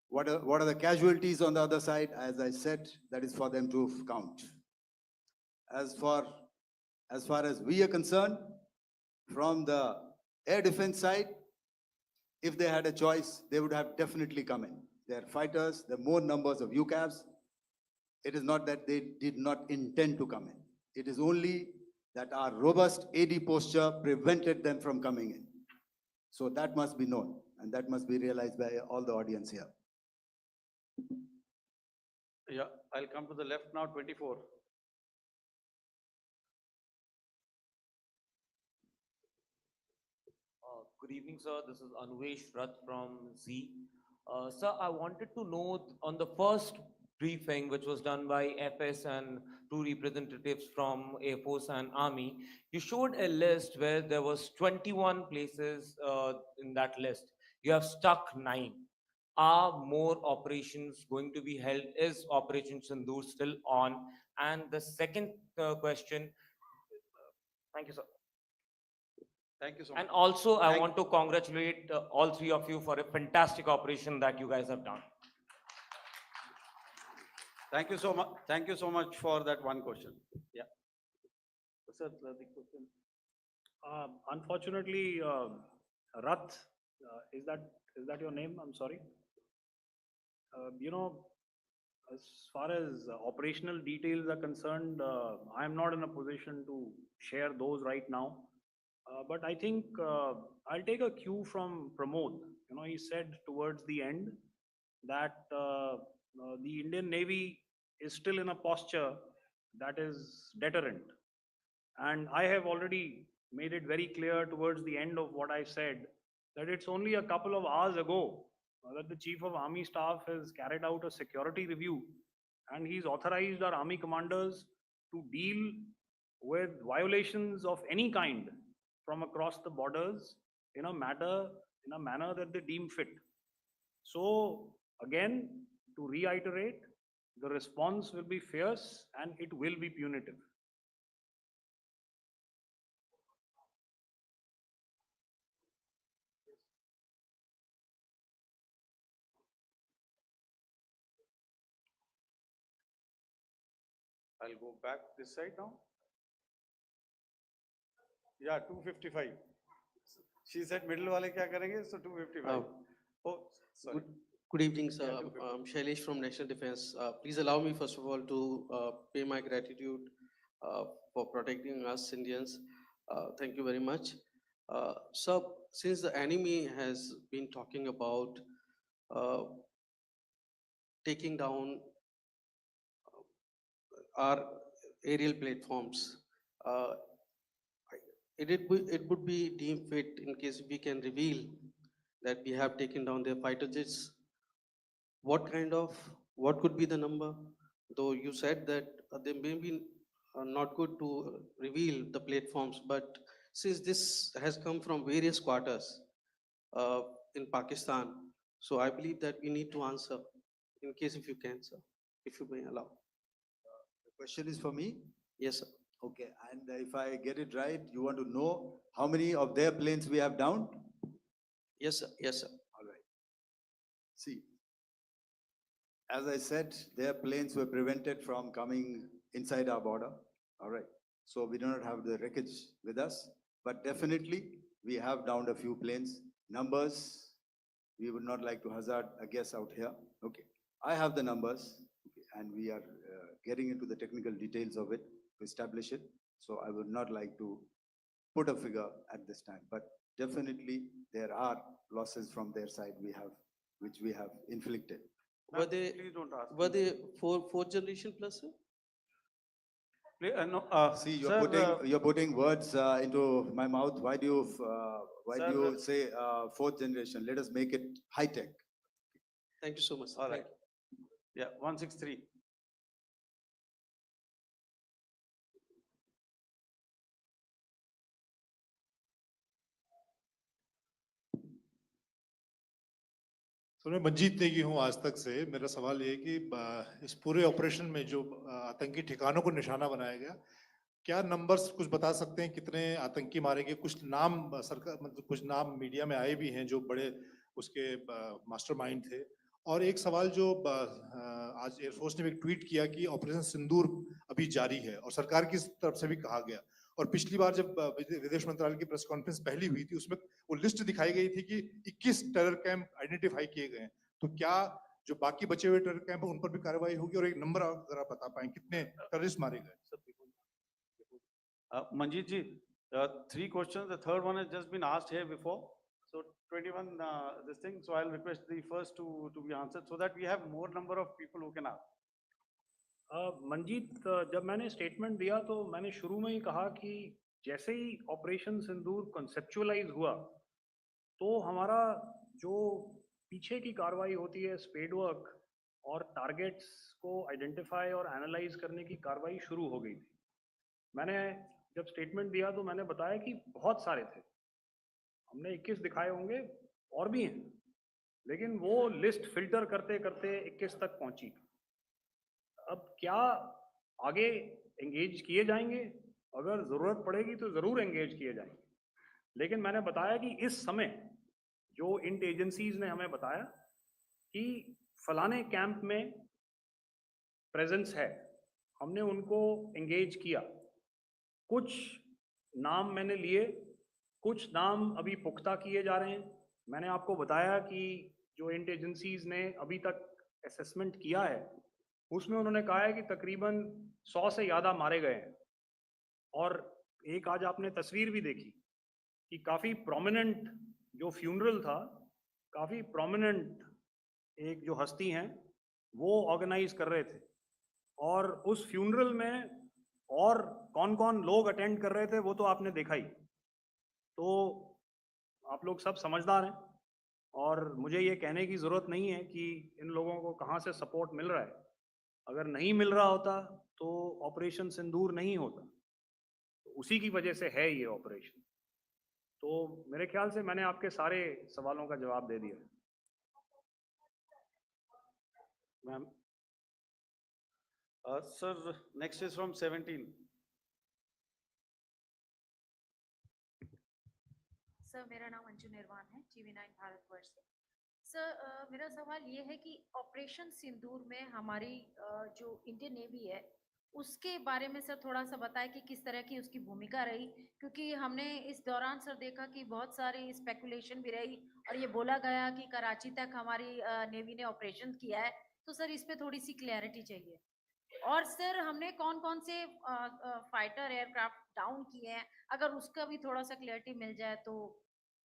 Speaker 3: What are the casualties on the other side? As I said, that is for them to count. As far as we are concerned, from the air defense side, if they had a choice, they would have definitely come in. They're fighters, there are more numbers of UCAVs. It is not that they did not intend to come in. It is only that our robust AD posture prevented them from coming in. So that must be known, and that must be realized by all the audience here.
Speaker 1: Yeah, I'll come to the left now, 24.
Speaker 7: Good evening, sir. This is Anuvesh Rath from Z. Sir, I wanted to know on the first briefing, which was done by FS and two representatives from Air Force and Army, you showed a list where there was 21 places in that list. You have stuck 9. Are more operations going to be held? Is Operation Sindoor still on? And the second question, thank you, sir.
Speaker 1: Thank you so much.
Speaker 7: And also, I want to congratulate all three of you for a fantastic operation that you guys have done.
Speaker 1: Thank you so much. Thank you so much for that one question. Yeah. Sir, the question.
Speaker 2: Unfortunately, Rath, is that your name? I'm sorry. You know, as far as operational details are concerned, I am not in a position to share those right now. But I think I'll take a cue from Pramod. You know, he said towards the end that the Indian Navy is still in a posture that is deterrent. And I have already made it very clear towards the end of what I said that it's only a couple of hours ago that the Chief of Army Staff has carried out a security review, and he's authorized our Army commanders to deal with violations of any kind from across the borders in a manner that they deem fit. So again, to reiterate, the response will be fierce and it will be punitive.
Speaker 1: I'll go back this side now. Yeah, 255. She said middle wale kya karenge? So 255. Oh, sorry.
Speaker 8: Good evening, sir.
Speaker 1: Yeah, 255.
Speaker 8: I'm Shailesh from National Defense. Please allow me, first of all, to pay my gratitude for protecting us Indians. Thank you very much. Sir, since the enemy has been talking about taking down our aerial platforms, it would be deemed fit in case we can reveal that we have taken down their fighter jets. What could be the number? Though you said that they may be not good to reveal the platforms, but since this has come from various quarters in Pakistan, so I believe that we need to answer in case if you can, sir, if you may allow.
Speaker 3: The question is for me?
Speaker 8: Yes, sir.
Speaker 3: Okay, and if I get it right, you want to know how many of their planes we have downed?
Speaker 8: Yes, sir. Yes, sir.
Speaker 3: All right. See, as I said, their planes were prevented from coming inside our border. All right. So we do not have the wreckage with us, but definitely we have downed a few planes. Numbers, we would not like to hazard a guess out here. Okay. I have the numbers, okay, and we are getting into the technical details of it to establish it. So I would not like to put a figure at this time, but definitely there are losses from their side which we have inflicted.
Speaker 8: Were they
Speaker 1: Please don't ask.
Speaker 8: fourth generation plus, sir?
Speaker 1: No,
Speaker 3: See,
Speaker 1: sir,
Speaker 3: you're putting words into my mouth. Why do
Speaker 1: Sir,
Speaker 3: you say fourth generation? Let us make it high tech.
Speaker 8: Thank you so much. sir.
Speaker 1: all
Speaker 8: Thank
Speaker 1: right. Yeah, 163.
Speaker 9: तो मैं मंजीत नेगी हूँ आज तक से। मेरा सवाल ये है कि इस पूरे ऑपरेशन में जो आतंकी ठिकानों को निशाना बनाया गया, क्या नंबर्स कुछ बता सकते हैं कितने आतंकी मारे गए? कुछ नाम सरकार मतलब कुछ नाम मीडिया में आए भी हैं जो बड़े उसके मास्टरमाइंड थे। और एक सवाल जो आज एयरफोर्स ने भी ट्वीट किया कि ऑपरेशन सिंदूर अभी जारी है और सरकार की तरफ से भी कहा गया। और पिछली बार जब विदेश मंत्रालय की प्रेस कॉन्फ्रेंस पहली हुई थी उसमें वो लिस्ट दिखाई गई थी कि 21 टेरर कैंप आइडेंटिफाई किए गए हैं। तो क्या जो बाकी बचे हुए टेरर कैंप है उन पर भी कार्रवाई होगी? और एक नंबर अगर आप बता पाएं कितने टेररिस्ट मारे गए?
Speaker 1: Manjeet ji, 3 questions. The third one has just been asked here before. So 21, this thing. So I'll request the first two to be answered so that we have more number of people who can ask.
Speaker 2: Manjeet, जब मैंने statement दिया तो मैंने शुरू में ही कहा कि जैसे ही ऑपरेशन सिंदूर कॉन्सेप्चुअलाइज हुआ तो हमारा जो पीछे की कार्रवाई होती है स्पेड वर्क और टारगेट्स को आइडेंटिफाई और एनालाइज करने की कार्रवाई शुरू हो गई थी। मैंने जब स्टेटमेंट दिया तो मैंने बताया कि बहुत सारे थे, हमने 21 दिखाए होंगे और भी हैं, लेकिन वो लिस्ट फिल्टर करते करते 21 तक पहुंची। अब क्या आगे एंगेज किए जाएंगे? अगर जरूरत पड़ेगी तो जरूर एंगेज किए जाएंगे, लेकिन मैंने बताया कि इस समय जो इंट एजेंसीज ने हमें बताया कि फलाने कैंप में प्रेजेंस है, हमने उनको एंगेज किया। कुछ नाम मैंने लिए, कुछ नाम अभी पुख्ता किए जा रहे हैं। मैंने आपको बताया कि जो इंट एजेंसीज ने अभी तक असेसमेंट किया है उसमें उन्होंने कहा है कि तकरीबन 100 से ज़्यादा मारे गए हैं। और एक आज आपने तस्वीर भी देखी कि काफ़ी प्रोमिनेंट जो फ्यूनरल था, काफ़ी प्रोमिनेंट एक जो हस्ती हैं वो ऑर्गेनाइज कर रहे थे, और उस फ्यूनरल में और कौन कौन लोग अटेंड कर रहे थे वो तो आपने देखा ही। तो आप लोग सब समझदार हैं और मुझे ये कहने की ज़रूरत नहीं है कि इन लोगों को कहाँ से सपोर्ट मिल रहा है। अगर नहीं मिल रहा होता तो ऑपरेशन सिंदूर नहीं होता, तो उसी की वजह से है ये ऑपरेशन। तो मेरे ख्याल से मैंने आपके सारे सवालों का जवाब दे दिया।
Speaker 1: Ma'am. Sir, next is from 17.
Speaker 10: Sir, मेरा नाम अंजू निर्वाण है, GV9 भारतवर्ष से। सर, मेरा सवाल ये है कि ऑपरेशन सिंदूर में हमारी जो इंडियन नेवी है उसके बारे में सर थोड़ा सा बताएं कि किस तरह की उसकी भूमिका रही, क्योंकि हमने इस दौरान सर देखा कि बहुत सारी स्पेकुलेशन भी रही और ये बोला गया कि कराची तक हमारी नेवी ने ऑपरेशन किया है। तो सर इस पे थोड़ी सी क्लैरिटी चाहिए। और सर हमने कौन कौन से फाइटर एयरक्राफ्ट डाउन किए हैं, अगर उसका भी थोड़ा सा क्लैरिटी मिल जाए तो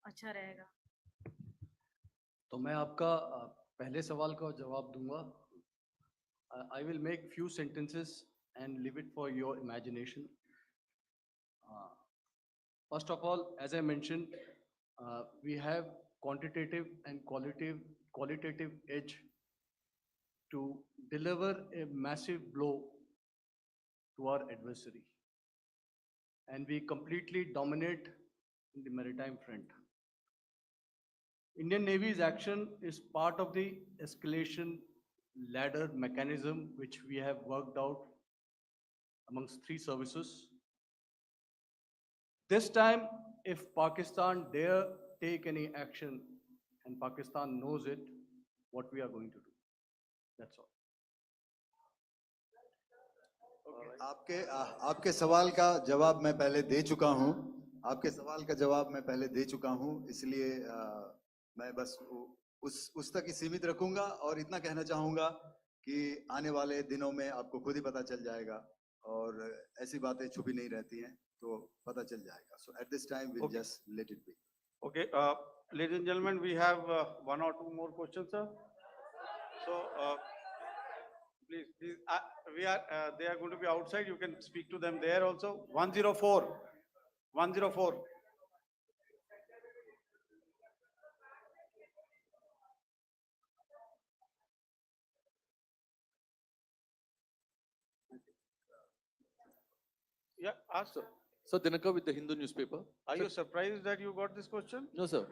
Speaker 10: अच्छा रहेगा।
Speaker 4: तो मैं आपका पहले सवाल का जवाब दूंगा। I will make few sentences and leave it for your imagination. First of all, as I mentioned, we have quantitative and qualitative edge to deliver a massive blow to our adversary, and we completely dominate in the maritime front. Indian Navy's action is part of the escalation ladder mechanism which we have worked out amongst 3 services. This time, if Pakistan dare take any action, and Pakistan knows it, what we are going to do. That's all.
Speaker 3: आपके सवाल का जवाब मैं पहले दे चुका हूं। आपके सवाल का जवाब मैं पहले दे चुका हूं, इसलिए मैं बस उस तक ही सीमित रखूंगा और इतना कहना चाहूंगा कि आने वाले दिनों में आपको खुद ही पता चल जाएगा और ऐसी बातें छुपी नहीं रहती हैं, तो पता चल जाएगा। So at this time we'll just let it be.
Speaker 1: Okay, ladies and gentlemen, we have 1 or 2 more questions, sir. So Please, please, they are going to be outside. You can speak to them there also. 104. 104. Yeah, ask.
Speaker 11: Sir, Dinakar with the Hindu newspaper.
Speaker 1: Are
Speaker 11: Sir,
Speaker 1: you surprised that you got this question?
Speaker 11: No, sir.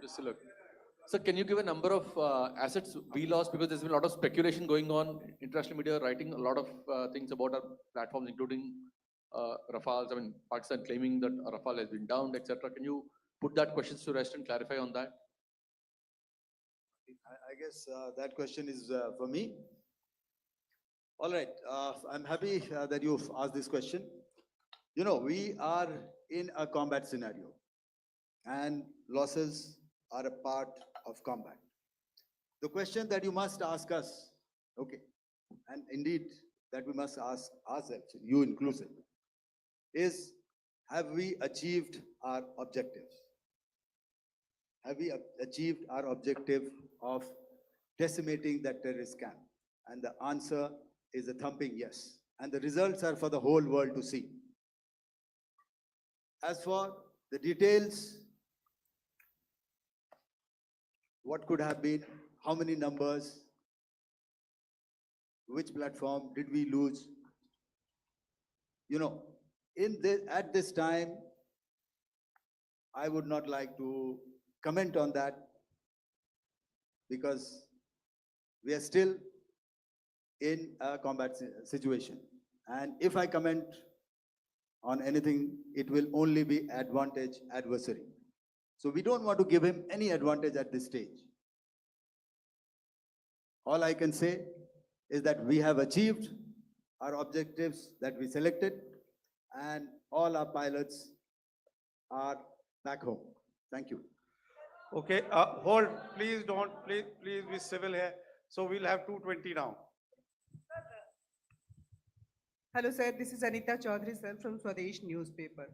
Speaker 11: Just look. Sir, can you give a number of assets we lost, because there's been a lot of speculation going on, international media writing a lot of things about our platforms, including Rafales. I mean, Pakistan claiming that Rafale has been downed, etc. Can you put that question to rest and clarify on that?
Speaker 3: I guess that question is for me. All right, I'm happy that you've asked this question. You know, we are in a combat scenario, and losses are a part of combat. The question that you must ask us, okay, and indeed that we must ask ourselves, you inclusive, is have we achieved our objectives? Have we achieved our objective of decimating that terrorist camp? And the answer is a thumping yes. And the results are for the whole world to see. As for the details, what could have been, how many numbers, which platform did we lose? You know, at this time, I would not like to comment on that, because we are still in a combat situation. And if I comment on anything, it will only be advantage adversary. So we don't want to give him any advantage at this stage. All I can say is that we have achieved our objectives that we selected, and all our pilots are back home. Thank you.
Speaker 1: Okay, hold. Please don't. Please be civil here. So we'll have 220 now.
Speaker 12: Hello sir, this is Anita Chaudhary sir from Swadesh newspaper.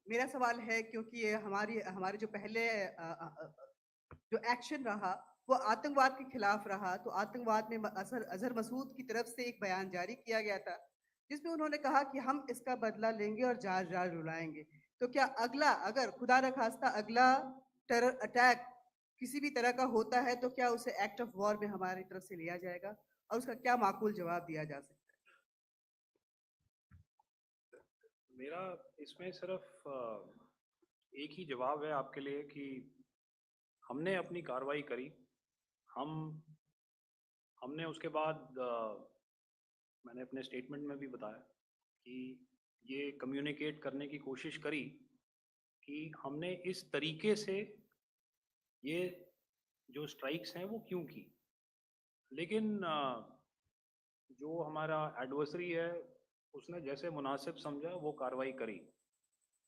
Speaker 12: मेरा सवाल है, क्योंकि ये हमारे जो पहले जो action रहा वो आतंकवाद के खिलाफ रहा, तो आतंकवाद में अजहर मसूद की तरफ से एक बयान जारी किया गया था जिसमें उन्होंने कहा कि हम इसका बदला लेंगे और जार जार रुलाएंगे। तो क्या अगला, अगर खुदा न खास्ता अगला टेरर अटैक किसी भी तरह का होता है, तो क्या उसे एक्ट ऑफ वॉर में हमारी तरफ से लिया जाएगा और उसका क्या माकूल जवाब दिया जा सकता है?
Speaker 2: मेरा इसमें सिर्फ एक ही जवाब है आपके लिए कि हमने अपनी कार्रवाई करी। हमने उसके बाद मैंने अपने स्टेटमेंट में भी बताया कि ये कम्युनिकेट करने की कोशिश करी कि हमने इस तरीके से ये जो स्ट्राइक्स हैं वो क्यों की। लेकिन जो हमारा एडवर्सरी है उसने जैसे मुनासिब समझा वो कार्रवाई करी।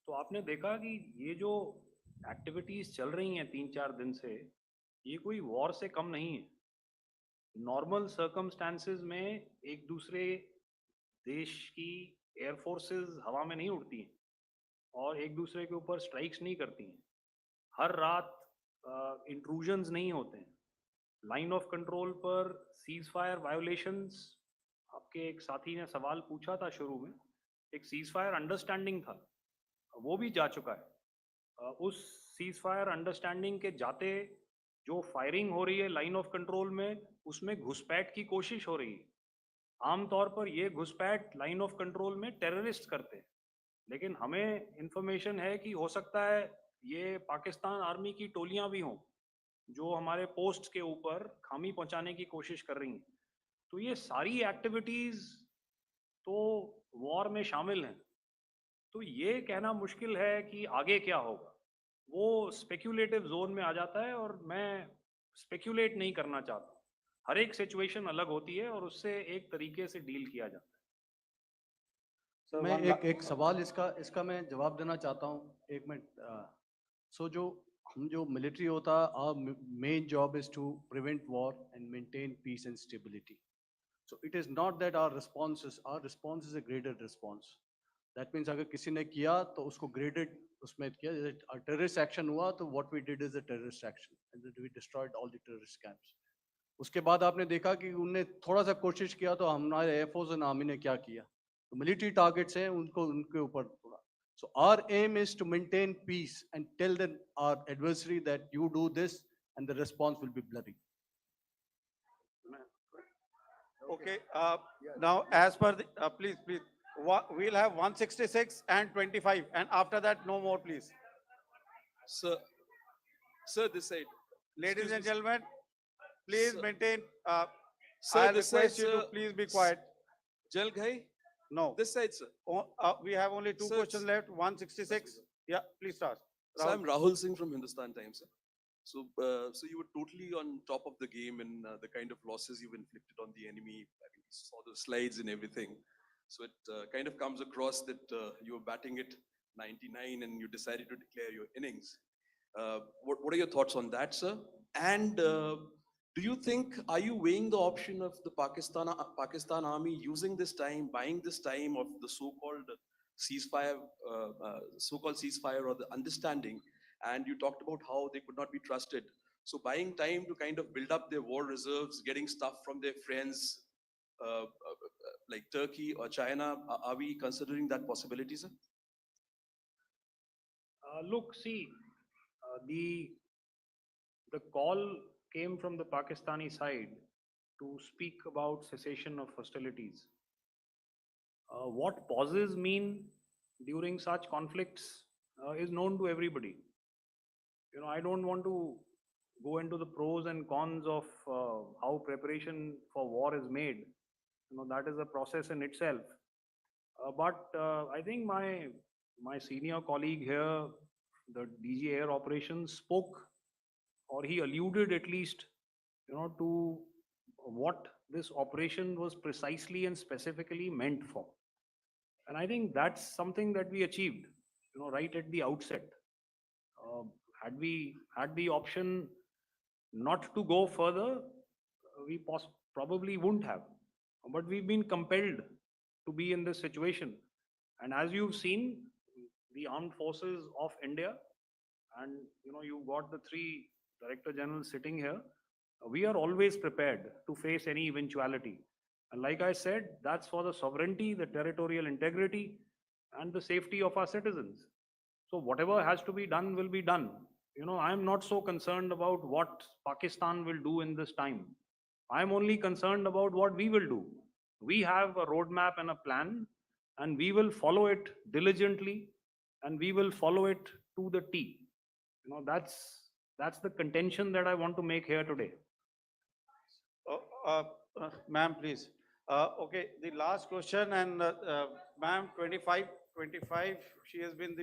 Speaker 2: तो आपने देखा कि ये जो एक्टिविटीज़ चल रही हैं 3-4 दिन से, ये कोई वॉर से कम नहीं है। नॉर्मल सर्कमस्टांसेस में एक दूसरे देश की एयर फोर्सेस हवा में नहीं उड़ती हैं और एक दूसरे के ऊपर स्ट्राइक्स नहीं करती हैं। हर रात इंट्रूजन्स नहीं होते हैं। लाइन ऑफ कंट्रोल पर सीज फायर वायोलेशंस, आपके एक साथी ने सवाल पूछा था शुरू में, एक सीज फायर अंडरस्टैंडिंग था, वो भी जा चुका है। उस सीज फायर अंडरस्टैंडिंग के जाते जो फायरिंग हो रही है लाइन ऑफ कंट्रोल में, उसमें घुसपैठ की कोशिश हो रही है। आमतौर पर ये घुसपैठ लाइन ऑफ कंट्रोल में टेररिस्ट करते हैं, लेकिन हमें इंफॉर्मेशन है कि हो सकता है ये पाकिस्तान आर्मी की टोलियां भी हों जो हमारे पोस्ट के ऊपर खामी पहुंचाने की कोशिश कर रही हैं। तो ये सारी एक्टिविटीज तो वॉर में शामिल हैं। तो ये कहना मुश्किल है कि आगे क्या होगा, वो स्पेक्यूलेटिव जोन में आ जाता है और मैं स्पेक्यूलेट नहीं करना चाहता। हर एक सिचुएशन अलग होती है और उससे एक तरीके से डील किया जाता है।
Speaker 4: मैं एक सवाल इसका मैं जवाब देना चाहता हूँ, एक मिनट। सो जो मिलिट्री होता है, our main job is to prevent war and maintain peace and stability. So it is not that our response is a graded response. That means अगर किसी ने किया तो उसको graded उसमें किया, जैसे terrorist action हुआ तो what we did is a terrorist action and we destroyed all the terrorist camps. उसके बाद आपने देखा कि उनने थोड़ा सा कोशिश किया तो हमारे एयरफोर्स एंड आर्मी ने क्या किया, तो मिलिट्री टारगेट्स हैं उनको उनके ऊपर थोड़ा. So our aim is to maintain peace and tell them our adversary that you do this and the response will be bloody.
Speaker 1: Okay, now as per the, please, we'll have 166 and 25, and after that, no more, please.
Speaker 13: Sir, sir, this side.
Speaker 1: Ladies
Speaker 13: Excuse
Speaker 1: and
Speaker 13: me, sir.
Speaker 1: gentlemen, please
Speaker 13: Sir.
Speaker 1: maintain,
Speaker 13: Sir,
Speaker 1: I'll
Speaker 13: this
Speaker 1: request
Speaker 13: side,
Speaker 1: you to
Speaker 13: sir.
Speaker 1: please be quiet.
Speaker 13: Jal Ghai,
Speaker 1: No,
Speaker 13: this side, sir.
Speaker 1: we have only two
Speaker 13: Sir,
Speaker 1: questions left, 166. Yeah, please start.
Speaker 13: So I'm
Speaker 1: Rahul.
Speaker 13: Rahul Singh from Hindustan Times, sir. So you were totally on top of the game in the kind of losses you've inflicted on the enemy. I mean, we saw the slides and everything. So it kind of comes across that you were batting it 99 and you decided to declare your innings. What are your thoughts on that, sir? And do you think, are you weighing the option of the Pakistan army using this time, buying this time of the so-called ceasefire, or the understanding? And you talked about how they could not be trusted. So buying time to kind of build up their war reserves, getting stuff from their friends, like Turkey or China, are we considering that possibility, sir?
Speaker 2: Look, see, the call came from the Pakistani side to speak about cessation of hostilities. What pauses mean during such conflicts is known to everybody. You know, I don't want to go into the pros and cons of how preparation for war is made. You know, that is a process in itself. But I think my senior colleague here, the DG Air Operations, spoke, or he alluded at least, you know, to what this operation was precisely and specifically meant for. And I think that's something that we achieved, you know, right at the outset. Had we had the option not to go further, we probably wouldn't have. But we've been compelled to be in this situation. And as you've seen, the armed forces of India, and you know, you've got the three director generals sitting here, we are always prepared to face any eventuality. And like I said, that's for the sovereignty, the territorial integrity, and the safety of our citizens. So whatever has to be done will be done. You know, I'm not so concerned about what Pakistan will do in this time. I'm only concerned about what we will do. We have a roadmap and a plan, and we will follow it diligently, and we will follow it to the T. You know, that's the contention that I want to make here today.
Speaker 1: Ma'am, please. Okay, the last question, and ma'am, 25, she has been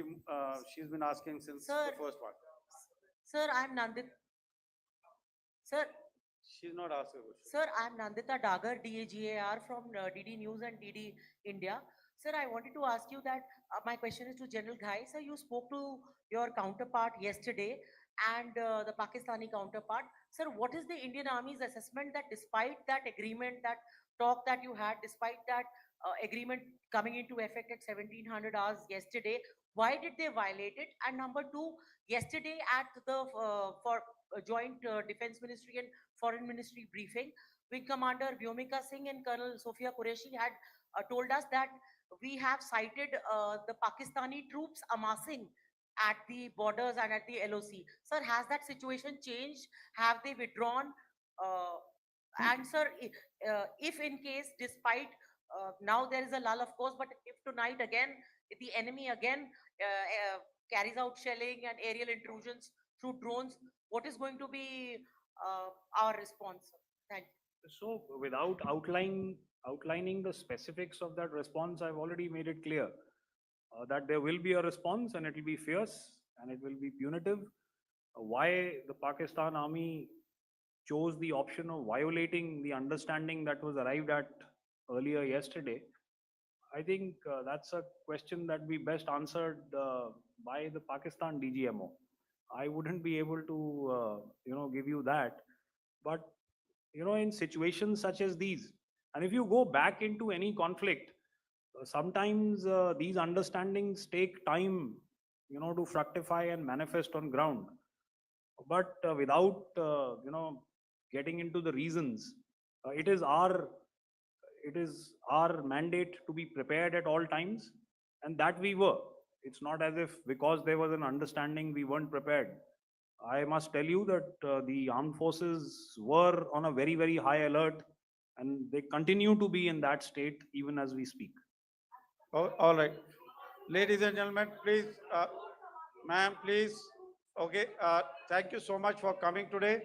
Speaker 1: she's been asking since
Speaker 14: Sir.
Speaker 1: the first one.
Speaker 14: Sir, I'm Nandita. Sir,
Speaker 1: She's not asking a question.
Speaker 14: Sir, I'm Nandita Dagar, DGAR from DD News and DD India. Sir, I wanted to ask you that my question is to General Ghai. Sir, you spoke to your counterpart yesterday and the Pakistani counterpart. Sir, what is the Indian Army's assessment that despite that agreement, that talk that you had, despite that agreement coming into effect at 1700 hours yesterday, why did they violate it? And number two, yesterday at the for joint defense ministry and foreign ministry briefing, Wing Commander Vyomika Singh and Colonel Sophia Qureshi had told us that we have cited the Pakistani troops amassing at the borders and at the LOC. Sir, has that situation changed? Have they withdrawn? And sir, if in case, despite now there is a lull, of course, but if tonight again, if the enemy again carries out shelling and aerial intrusions through drones, what is going to be our response? Thank you.
Speaker 2: So without outlining the specifics of that response, I've already made it clear that there will be a response and it will be fierce and it will be punitive. Why the Pakistan army chose the option of violating the understanding that was arrived at earlier yesterday, I think that's a question that we best answered by the Pakistan DGMO. I wouldn't be able to, you know, give you that. But, you know, in situations such as these, and if you go back into any conflict, sometimes these understandings take time, you know, to fructify and manifest on ground. But without, you know, getting into the reasons. It is our mandate to be prepared at all times, and that we were. It's not as if because there was an understanding we weren't prepared. I must tell you that the armed forces were on a very, very high alert, and they continue to be in that state even as we speak.
Speaker 1: All right. Ladies and gentlemen, please, ma'am, please. Okay, thank you so much for coming today.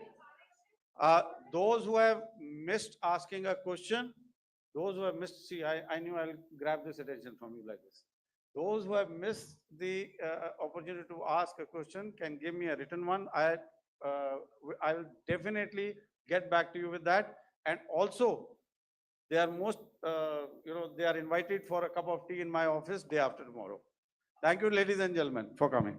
Speaker 1: Those who have missed asking a question, those who have missed, see, I knew I'll grab this attention from you like this. Those who have missed the opportunity to ask a question can give me a written one. I will definitely get back to you with that. And also, they are they are invited for a cup of tea in my office day after tomorrow. Thank you, ladies and gentlemen, for coming.